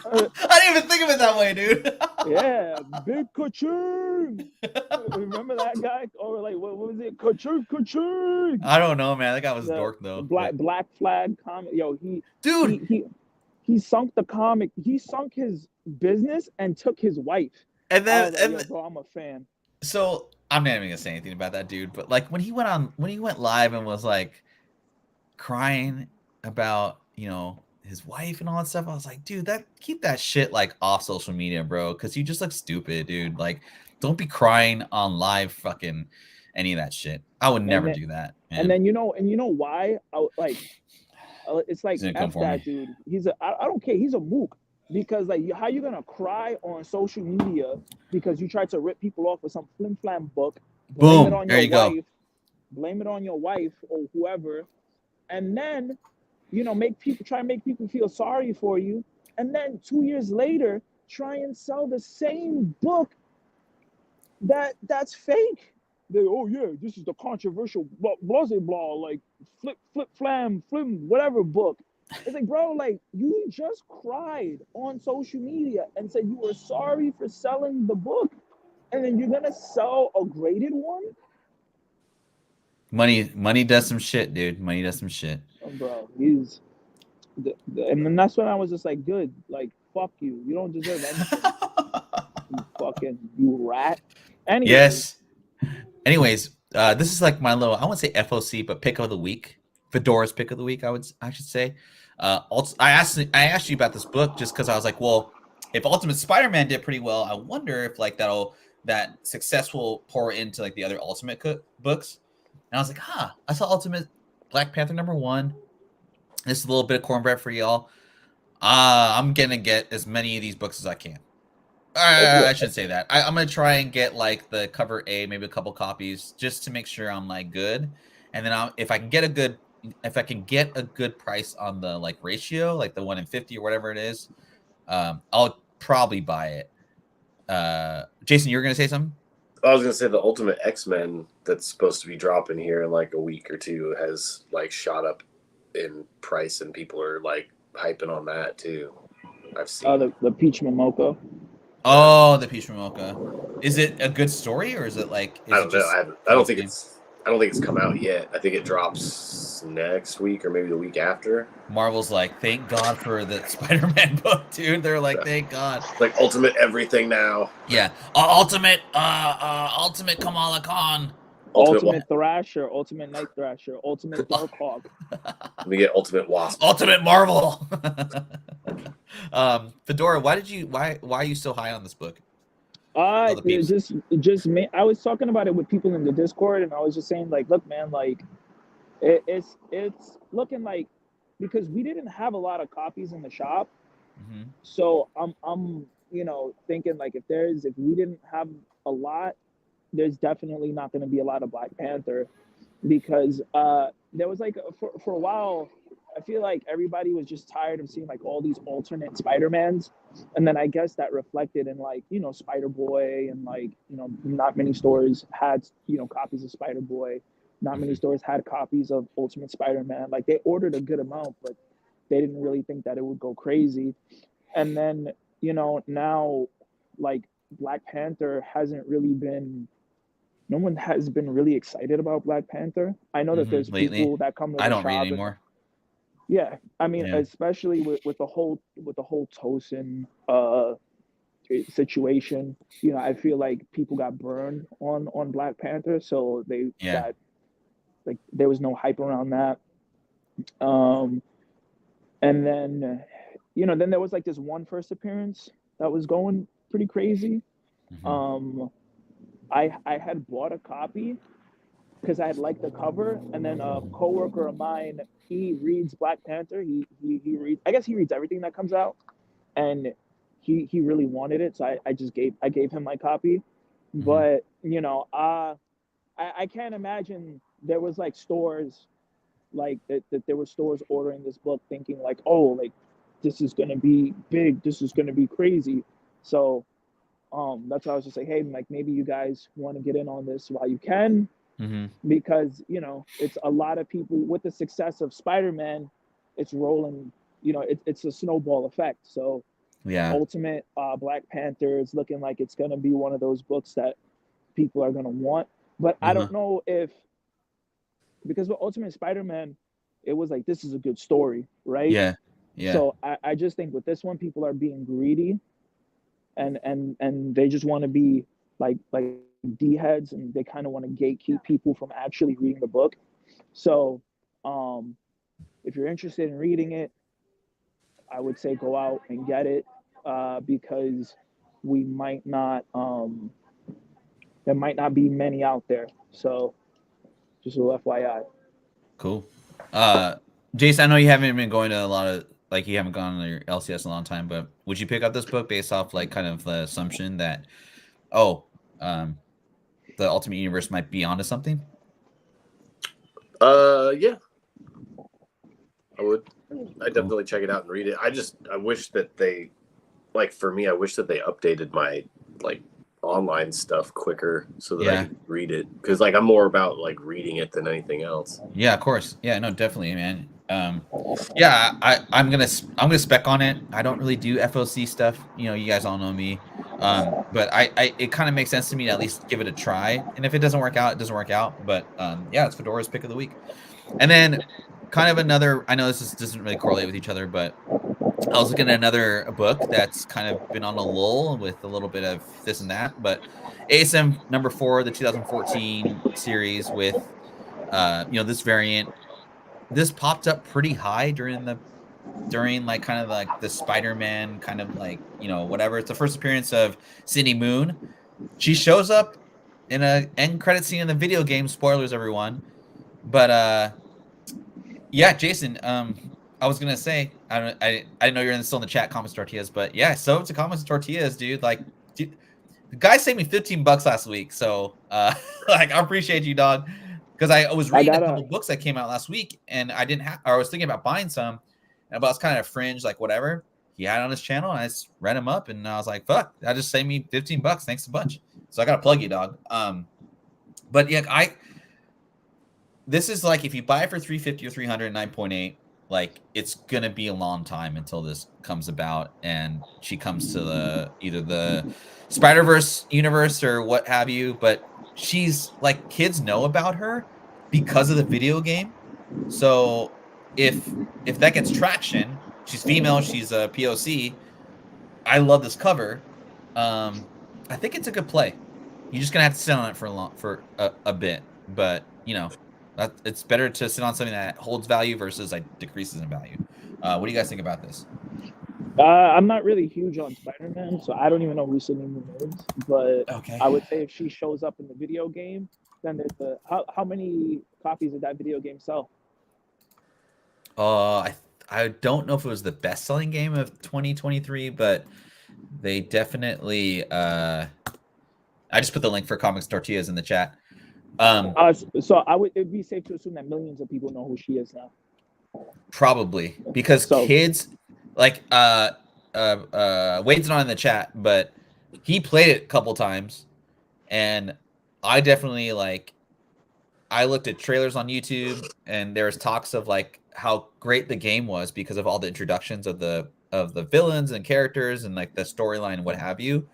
Speaker 1: I didn't even think of it that way, dude.
Speaker 3: Yeah, big ka-ching. Remember that guy? Or like, what was it? Ka-ching.
Speaker 1: I don't know, man. That guy was dork though.
Speaker 3: Black Flag comic. Yo, he sunk the comic. He sunk his business and took his wife.
Speaker 1: And then,
Speaker 3: yo, bro, I'm a fan.
Speaker 1: So I'm not even gonna say anything about that dude, but like when he went live and was like crying about his wife and all that stuff, I was like, dude, keep that shit like off social media, bro, because you just look stupid, dude. Like, don't be crying on live, fucking any of that shit. I would never do that. Man.
Speaker 3: And then you know why? It's like F that dude. I don't care. He's a mook. Because like, how you gonna cry on social media because you tried to rip people off with some flim flam book?
Speaker 1: Boom. There you go.
Speaker 3: Blame it on your wife or whoever, and then make people feel sorry for you, and then 2 years later try and sell the same book that's fake. Oh yeah, this is the controversial blah blah blah, like flip flam flim whatever book. It's like, bro, like you just cried on social media and said you were sorry for selling the book, and then you're gonna sell a graded one.
Speaker 1: Money does some shit, dude. Money does some shit.
Speaker 3: Oh, bro, and then that's when I was just like, good, like fuck you. You don't deserve anything. you rat. Anyways.
Speaker 1: Yes. Anyways, this is like my little, I wouldn't say FOC, but pick of the week. Fedora's pick of the week, I should say. Also, I asked you about this book just because I was like, well, if Ultimate Spider-Man did pretty well, I wonder if like that success will pour into like the other Ultimate books. And I was like, I saw Ultimate Black Panther #1. This is a little bit of cornbread for y'all. I'm gonna get as many of these books as I can. I should say that. I'm gonna try and get like the cover A, maybe a couple copies, just to make sure I'm like good. And then if I can get a good price on the like ratio, like the 1 in 50 or whatever it is, I'll probably buy it. Jason, you were gonna say something?
Speaker 2: I was gonna say the Ultimate X-Men that's supposed to be dropping here in like a week or two has like shot up in price, and people are like hyping on that too. I've seen
Speaker 3: the Peach Momoko.
Speaker 1: Oh, the Peach Momoko. Is it a good story, or is it like?
Speaker 2: I don't know. I don't think it's come out yet. I think it drops next week or maybe the week after.
Speaker 1: Marvel's like, thank God for the Spider-Man book, dude. They're like, thank God.
Speaker 2: Like Ultimate everything now.
Speaker 1: Yeah. Ultimate Kamala Khan.
Speaker 3: Ultimate Thrasher, Ultimate Night Thrasher, Ultimate Darkhawk.
Speaker 2: We get Ultimate Wasp.
Speaker 1: Ultimate Marvel. Fedora, why are you so high on this book?
Speaker 3: Just me. I was talking about it with people in the Discord, and I was just saying, like, look, man, like, it's looking like, because we didn't have a lot of copies in the shop, so I'm thinking like if we didn't have a lot, there's definitely not going to be a lot of Black Panther, because there was like for a while, I feel like everybody was just tired of seeing like all these alternate Spider-Mans. And then I guess that reflected in like, Spider-Boy, and like, not many stores had, copies of Spider-Boy. Not many stores had copies of Ultimate Spider-Man. Like they ordered a good amount, but they didn't really think that it would go crazy. And then, now like Black Panther hasn't really been, no one has been really excited about Black Panther. I know that there's
Speaker 1: lately.
Speaker 3: people that come to the
Speaker 1: I don't
Speaker 3: shop
Speaker 1: read anymore.
Speaker 3: Yeah, I mean,
Speaker 1: Yeah.
Speaker 3: especially with the whole Tosin situation, you know, I feel like people got burned on Black Panther, so they
Speaker 1: Yeah.
Speaker 3: got like there was no hype around that. Um, and then, you know, then there was like this one first appearance that was going pretty crazy.
Speaker 1: Mm-hmm.
Speaker 3: I had bought a copy because I had liked the cover, and then a coworker of mine, he reads Black Panther. He reads, I guess he reads everything that comes out, and he really wanted it, so I gave him my copy.
Speaker 1: Mm-hmm.
Speaker 3: But you know, I can't imagine there was like stores like that there were stores ordering this book thinking like, oh, like this is gonna be big, this is gonna be crazy. So that's why I was just like, hey, like maybe you guys want to get in on this while you can,
Speaker 1: Mm-hmm.
Speaker 3: because you know it's a lot of people with the success of Spider-Man, it's rolling, you know, it's a snowball effect. So
Speaker 1: Yeah.
Speaker 3: Ultimate Black Panther is looking like it's gonna be one of those books that people are gonna want. But I
Speaker 1: Uh-huh.
Speaker 3: don't know if, because with Ultimate Spider-Man, it was like this is a good story, right?
Speaker 1: Yeah. Yeah.
Speaker 3: So I just think with this one, people are being greedy, and they just want to be like D heads, and they kind of want to gatekeep people from actually reading the book. So um, if you're interested in reading it, I would say go out and get it, because we might not there might not be many out there. So just a little FYI.
Speaker 1: Cool. Uh, Jason, I know you haven't been going to a lot of like you haven't gone to your LCS in a long time, but would you pick up this book based off like kind of the assumption that oh, um, the Ultimate Universe might be onto something?
Speaker 2: Yeah, I would. I
Speaker 1: Cool.
Speaker 2: definitely check it out and read it. I wish that they, like for me, I wish that they updated my like online stuff quicker so that I
Speaker 1: Yeah.
Speaker 2: could read it, because like I'm more about like reading it than anything else.
Speaker 1: Yeah, of course. Yeah, no, definitely, man. Yeah, I'm gonna spec on it. I don't really do FOC stuff. You know, you guys all know me. But I it kind of makes sense to me to at least give it a try. And if it doesn't work out, it doesn't work out. But yeah, it's Fedora's pick of the week. And then kind of another. I know doesn't really correlate with each other, but I was looking at another book that's kind of been on a lull with a little bit of this and that. But ASM number 4, the 2014 series with this variant, this popped up pretty high during like kind of like the Spider-Man kind of like, whatever. It's the first appearance of Cindy Moon. She shows up in a end credit scene in the video game. Spoilers, everyone. But yeah, Jason, I was gonna say, I know you're still in the chat, Comments Tortillas, but yeah, so to Comments Tortillas, dude. Like, dude, the guy saved me $15 last week, so like I appreciate you, dog. Because I was
Speaker 3: I
Speaker 1: reading a
Speaker 3: gotta
Speaker 1: couple books that came out last week, and I didn't have, or I was thinking about buying some, and I was kind of fringe, like whatever he had on his channel, and I just read him up, and I was like, fuck, that just saved me $15. Thanks a bunch. So I gotta plug you, dog. But yeah, this is like if you buy it for 350 or 300, 9.8, like it's gonna be a long time until this comes about and she comes to either the Spider-Verse universe or what have you. But she's like, kids know about her because of the video game. So if that gets traction, she's female, she's a POC. I love this cover. I think it's a good play. You're just gonna have to sit on it for a bit, but it's better to sit on something that holds value versus like decreases in value. What do you guys think about this?
Speaker 3: I'm not really huge on Spider-Man, so I don't even know who Cindy Moon is. But
Speaker 1: Okay.
Speaker 3: I would say if she shows up in the video game, then there's how many copies did that video game sell?
Speaker 1: I don't know if it was the best selling game of 2023, but they definitely. I just put the link for Comics Tortillas in the chat.
Speaker 3: So it'd be safe to assume that millions of people know who she is now.
Speaker 1: Probably because
Speaker 3: So
Speaker 1: kids like Wade's not in the chat, but he played it a couple times, and I definitely I looked at trailers on YouTube, and there was talks of like how great the game was because of all the introductions of the villains and characters and like the storyline and what have you.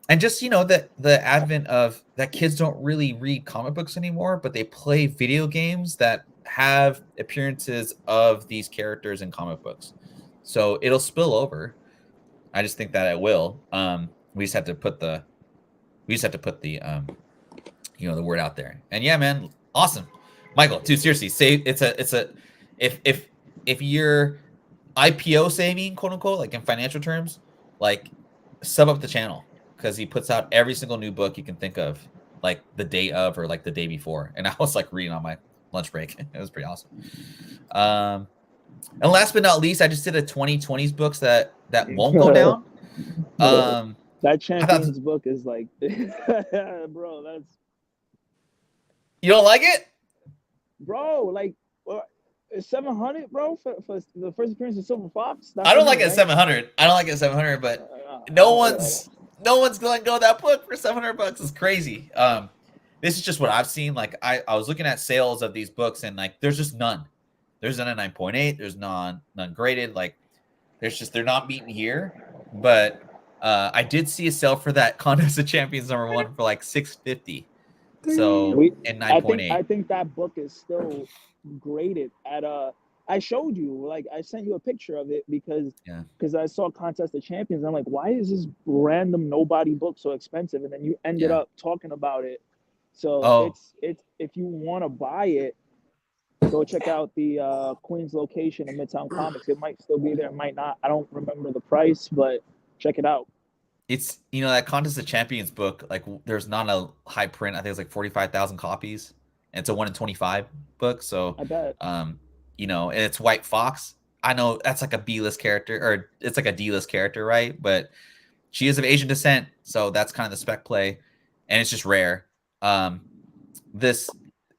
Speaker 1: And just the advent of that kids don't really read comic books anymore, but they play video games that have appearances of these characters in comic books, so it'll spill over. I just think that it will. We just have to put the the word out there. And yeah, man, awesome, Michael. Dude, seriously, say it's a if you're IPO saving, quote unquote, like in financial terms, like sub up the channel, because he puts out every single new book you can think of, like the day of or like the day before. And I was like reading on my lunch break. It was pretty awesome. And last but not least, I just did a 2020s books that won't go down.
Speaker 3: That Champions book is like, bro, that's.
Speaker 1: You don't like it,
Speaker 3: bro? Like, it's 700, bro, for the first appearance of Silver Fox.
Speaker 1: I don't like it at 700. I don't like it at 700, but no one's going to go that book for $700. It's crazy. This is just what I've seen. Like I was looking at sales of these books, and like there's just none. There's none at 9.8. There's none graded. Like they're not meeting here. But I did see a sale for that Contest of Champions #1 for like $650. So in 9.8.
Speaker 3: I think that book is still graded at I showed you, like I sent you a picture of it because I saw Contest of Champions. I'm like, why is this random nobody book so expensive? And then you ended up talking about it. So it's if you want to buy it, go check out the Queens location in Midtown Comics. It might still be there, it might not. I don't remember the price, but check it out.
Speaker 1: It's, that Contest of Champions book, like there's not a high print. I think it's like 45,000 copies. And it's a 1 in 25 book. So
Speaker 3: I bet.
Speaker 1: And it's White Fox. I know that's like a B-list character, or it's like a D-list character, right? But she is of Asian descent, so that's kind of the spec play, and it's just rare. This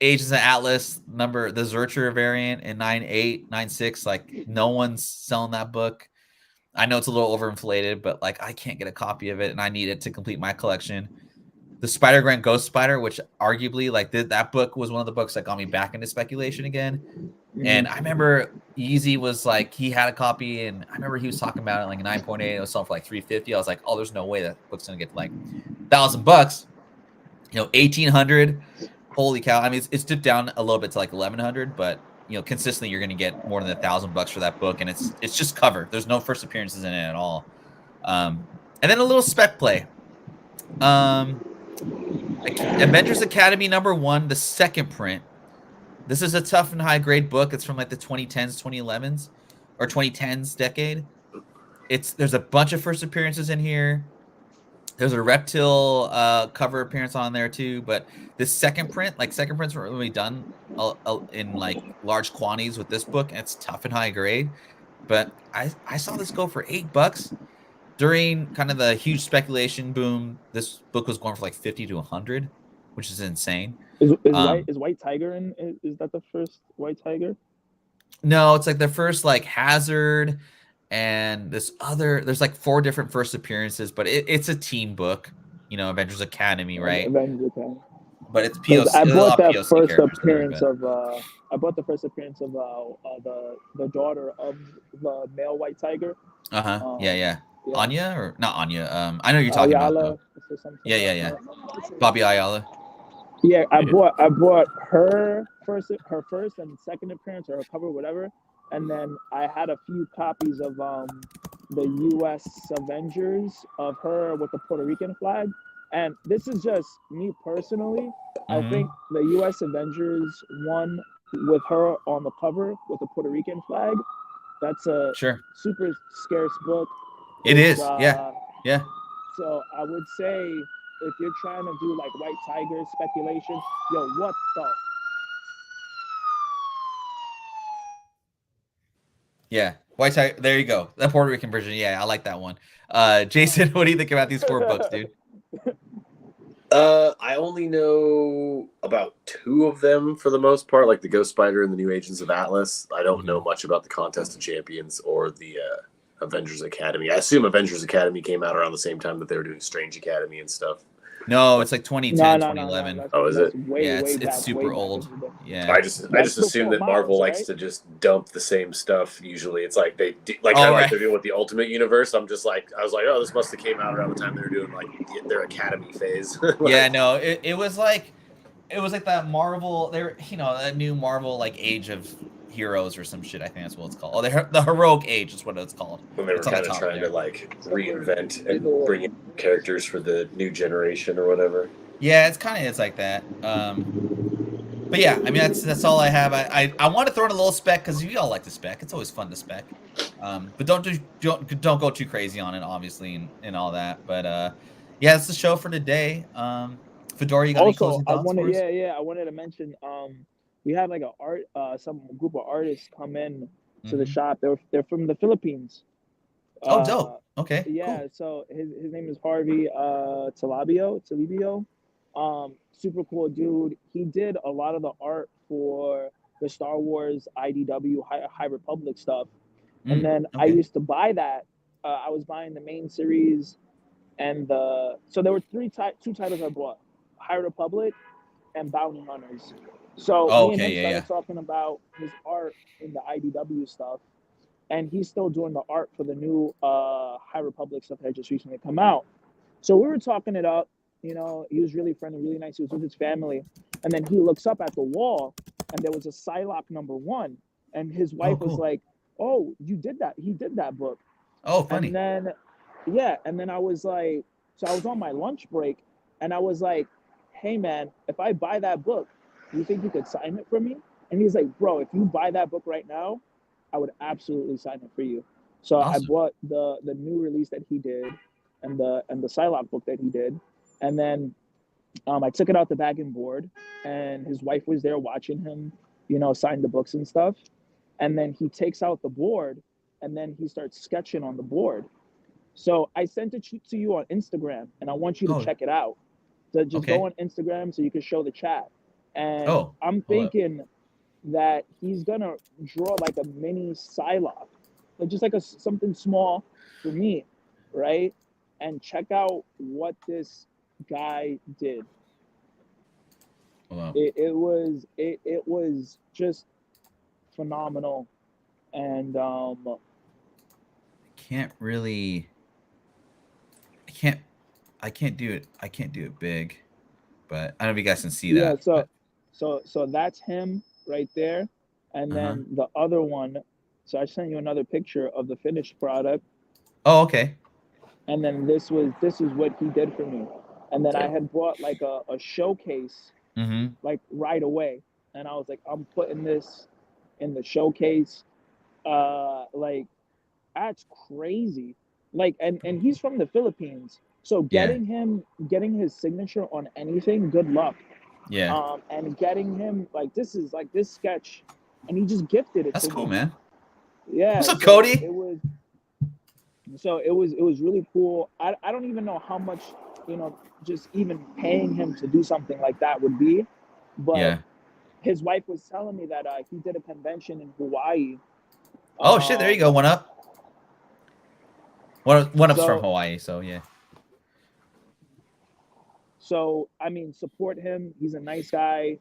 Speaker 1: Agents of Atlas the Zurcher variant in 9.8, 9.6, like no one's selling that book. I know it's a little overinflated, but like I can't get a copy of it, and I need it to complete my collection. The Spider-Gwen Ghost Spider, which arguably like that book was one of the books that got me back into speculation again. Mm-hmm. And I remember Yeezy was like, he had a copy, and I remember he was talking about it like 9.8. It was selling for like $350. I was like, oh, there's no way that book's gonna get to like $1,000. 1,800. Holy cow! I mean, it's dipped down a little bit to like 1,100, but consistently you're gonna get more than $1,000 for that book, and it's just cover. There's no first appearances in it at all. And then a little spec play. Avengers Academy #1, the second print. This is a tough and high grade book. It's from like the 2010s, 2011s, or 2010s decade. There's a bunch of first appearances in here. There's a Reptile cover appearance on there too. But this second prints were really done in like large quantities with this book, and it's tough and high grade. But I saw this go for $8. During kind of the huge speculation boom, this book was going for like 50 to 100, which is insane.
Speaker 3: Is White Tiger in? Is that the first White Tiger?
Speaker 1: No, it's like the first like Hazard, and there's like 4 different first appearances, but it's a team book, Avengers Academy, right?
Speaker 3: Avengers Academy.
Speaker 1: But it's POC.
Speaker 3: I bought that
Speaker 1: POC
Speaker 3: first appearance of. I bought the first appearance of the daughter of the male White Tiger.
Speaker 1: Yeah. Anya or not Anya? I know you're talking about. Yeah. Bobby Ayala.
Speaker 3: Yeah, I bought her first and second appearance, or her cover, whatever, and then I had a few copies of the U.S. Avengers of her with the Puerto Rican flag. And this is just me personally. Mm-hmm. I think the U.S. Avengers one with her on the cover with the Puerto Rican flag, that's a super scarce book.
Speaker 1: It is, yeah.
Speaker 3: So I would say if you're trying to do like White Tiger speculation, what the?
Speaker 1: Yeah, White Tiger. There you go. The Puerto Rican version. Yeah, I like that one. Jason, what do you think about these 4 books, dude?
Speaker 2: I only know about 2 of them for the most part, like the Ghost Spider and the New Agents of Atlas. I don't know much about the Contest of Champions or the Avengers Academy. I assume Avengers Academy came out around the same time that they were doing Strange Academy and stuff.
Speaker 1: No, it's like 2010, 2011.
Speaker 2: No, is it?
Speaker 1: It's super old. Yeah.
Speaker 2: I just assume that Marvel likes to just dump the same stuff. Usually, it's like they do, like they're doing with the Ultimate Universe. I was like, oh, this must have came out around the time they were doing like their Academy phase.
Speaker 1: Yeah, no, it was like it was like that Marvel. There, that new Marvel like Age of Heroes or some shit. I think that's what it's called. Oh, the Heroic Age is what it's called.
Speaker 2: When they were kind of trying to like reinvent and bring in characters for the new generation or whatever.
Speaker 1: Yeah, it's like that. But yeah, I mean that's all I have. I want to throw in a little spec because we all like to spec. It's always fun to spec. But don't go too crazy on it, obviously, and all that. But yeah, that's the show for today. Fedora, you got any closing thoughts?
Speaker 3: I wanted to mention we had like some group of artists come in to the shop. They're from the Philippines.
Speaker 1: Oh, dope. Okay.
Speaker 3: Yeah,
Speaker 1: cool.
Speaker 3: So his name is Harvey Talibio. Super cool dude. He did a lot of the art for the Star Wars IDW High Republic stuff. And then I used to buy that. I was buying the main series and so there were two titles I bought: High Republic and Bounty Hunters. So me and him started talking about his art in the IDW stuff, and he's still doing the art for the new High Republic stuff that just recently come out. So we were talking it up. He was really friendly, really nice. He was with his family, and then he looks up at the wall, and there was a Psylocke #1, and his wife was like, "Oh, you did that? He did that book."
Speaker 1: Oh, funny.
Speaker 3: And then I was like, so I was on my lunch break, and I was like, "Hey man, if I buy that book, do you think you could sign it for me?" And he's like, "Bro, if you buy that book right now, I would absolutely sign it for you." So awesome. I bought the new release that he did, and the Psylocke book that he did, and then I took it out the bagging board, and his wife was there watching him, sign the books and stuff. And then he takes out the board, and then he starts sketching on the board. So I sent it to you on Instagram, and I want you to check it out. So just go on Instagram so you can show the chat. And I'm thinking that he's gonna draw like a mini Psylocke, like just like something small for me, right? And check out what this guy did.
Speaker 1: Wow.
Speaker 3: It was just phenomenal, and I
Speaker 1: can't do it big, but I don't know if you guys can see that.
Speaker 3: So that's him right there, and then the other one. So I sent you another picture of the finished product.
Speaker 1: Oh, okay.
Speaker 3: And then this is what he did for me, and then I had bought like a showcase, like right away, and I was like, I'm putting this in the showcase. Like that's crazy. Like, and he's from the Philippines, so getting his signature on anything, good luck.
Speaker 1: Yeah.
Speaker 3: And getting him like this sketch, and he just gifted it.
Speaker 1: That's cool, man.
Speaker 3: Yeah.
Speaker 1: What's up, Cody?
Speaker 3: It was really cool. I don't even know how much, just even paying him to do something like that would be, but his wife was telling me that he did a convention in Hawaii.
Speaker 1: Oh shit! There you go. One up. One up's from Hawaii, so yeah.
Speaker 3: So I mean, support him. He's a nice guy.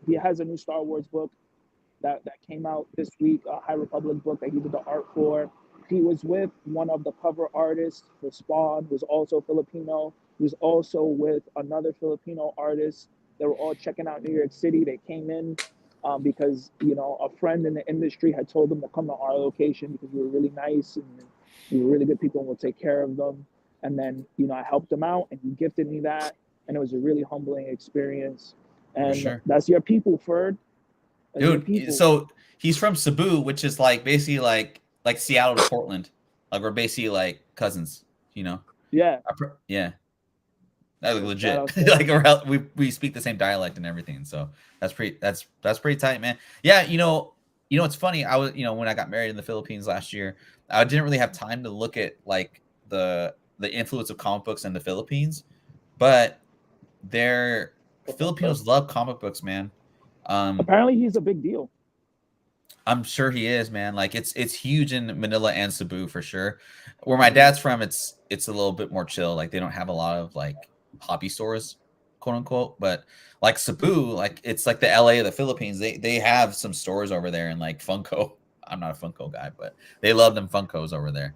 Speaker 3: He has a new Star Wars book that came out this week, a High Republic book that he did the art for. He was with one of the cover artists for Spawn, who's also Filipino. He was also with another Filipino artist. They were all checking out New York City. They came in because, a friend in the industry had told them to come to our location because we were really nice and we were really good people and we'll take care of them. And then, I helped him out and he gifted me that. And it was a really humbling experience. And that's your people, Ferd.
Speaker 1: Dude, so he's from Cebu, which is like basically like Seattle to Portland. Like we're basically like cousins,
Speaker 3: Yeah.
Speaker 1: Yeah. That's legit. Like we speak the same dialect and everything. So that's pretty tight, man. Yeah, it's funny. I was, when I got married in the Philippines last year, I didn't really have time to look at like the influence of comic books in the Philippines, but Filipinos love comic books, man.
Speaker 3: Apparently he's a big deal.
Speaker 1: I'm sure he is, man. Like it's huge in Manila and Cebu for sure. Where my dad's from, it's a little bit more chill. Like they don't have a lot of like hobby stores, quote unquote. But like Cebu, like it's like the LA of the Philippines. They have some stores over there and like Funko. I'm not a Funko guy, but they love them Funkos over there.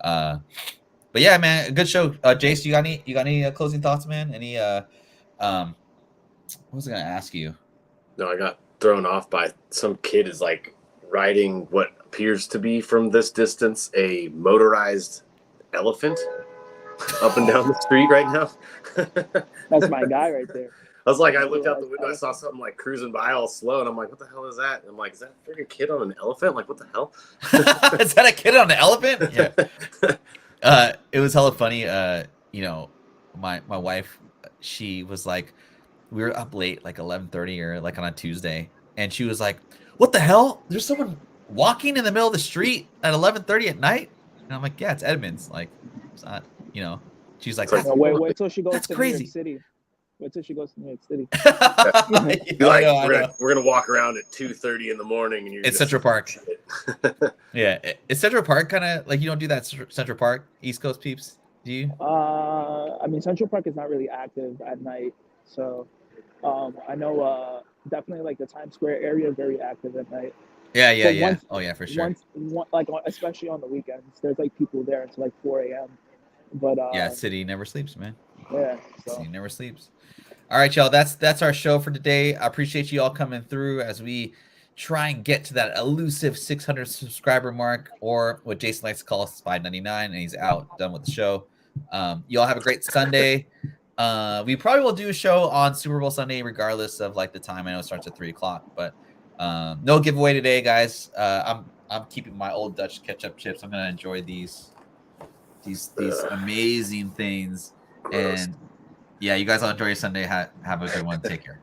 Speaker 1: But yeah, man, good show. Jace, you got any closing thoughts, man? Any What was I gonna ask you?
Speaker 2: No, I got thrown off by some kid is like riding what appears to be from this distance a motorized elephant up and down the street right now.
Speaker 3: That's my guy right there.
Speaker 2: I was like, I looked out the window, I saw something like cruising by all slow, and I'm like, what the hell is that? And I'm like, is that a freaking kid on an elephant? Like, what the hell?
Speaker 1: Is that a kid on an elephant? Yeah. It was hella funny. You know, my wife, she was like, we were up late, like 11:30 or like on a Tuesday, and she was like, what the hell? There's someone walking in the middle of the street at 11:30 at night? And I'm like, yeah, it's Edmonds. Like, it's not, you know. She's like,
Speaker 3: wait till she goes
Speaker 1: that's
Speaker 3: to
Speaker 1: crazy.
Speaker 3: New York City. Wait till she goes to New York City.
Speaker 2: We're gonna walk around at 2:30 in the morning, and
Speaker 1: it's Central Park. Yeah, is Central Park kind of like, you don't do that Central Park East Coast peeps? Do you?
Speaker 3: I mean, Central Park is not really active at night, so I know definitely like the Times Square area is very active at night.
Speaker 1: Yeah, yeah, yeah. Oh yeah, for sure.
Speaker 3: Like especially on the weekends, there's like people there until like 4 a.m. But
Speaker 1: yeah, city never sleeps, man.
Speaker 3: Yeah, so.
Speaker 1: City never sleeps. All right, y'all. That's our show for today. I appreciate you all coming through as we try and get to that elusive 600 subscriber mark, or what Jason likes to call us 599, and he's out, done with the show. Y'all have a great Sunday. We probably will do a show on Super Bowl Sunday, regardless of like the time. I know it starts at 3:00, but no giveaway today, guys. I'm keeping my old Dutch ketchup chips. I'm gonna enjoy these amazing things. And yeah, you guys all enjoy your Sunday. Have a good one. Take care.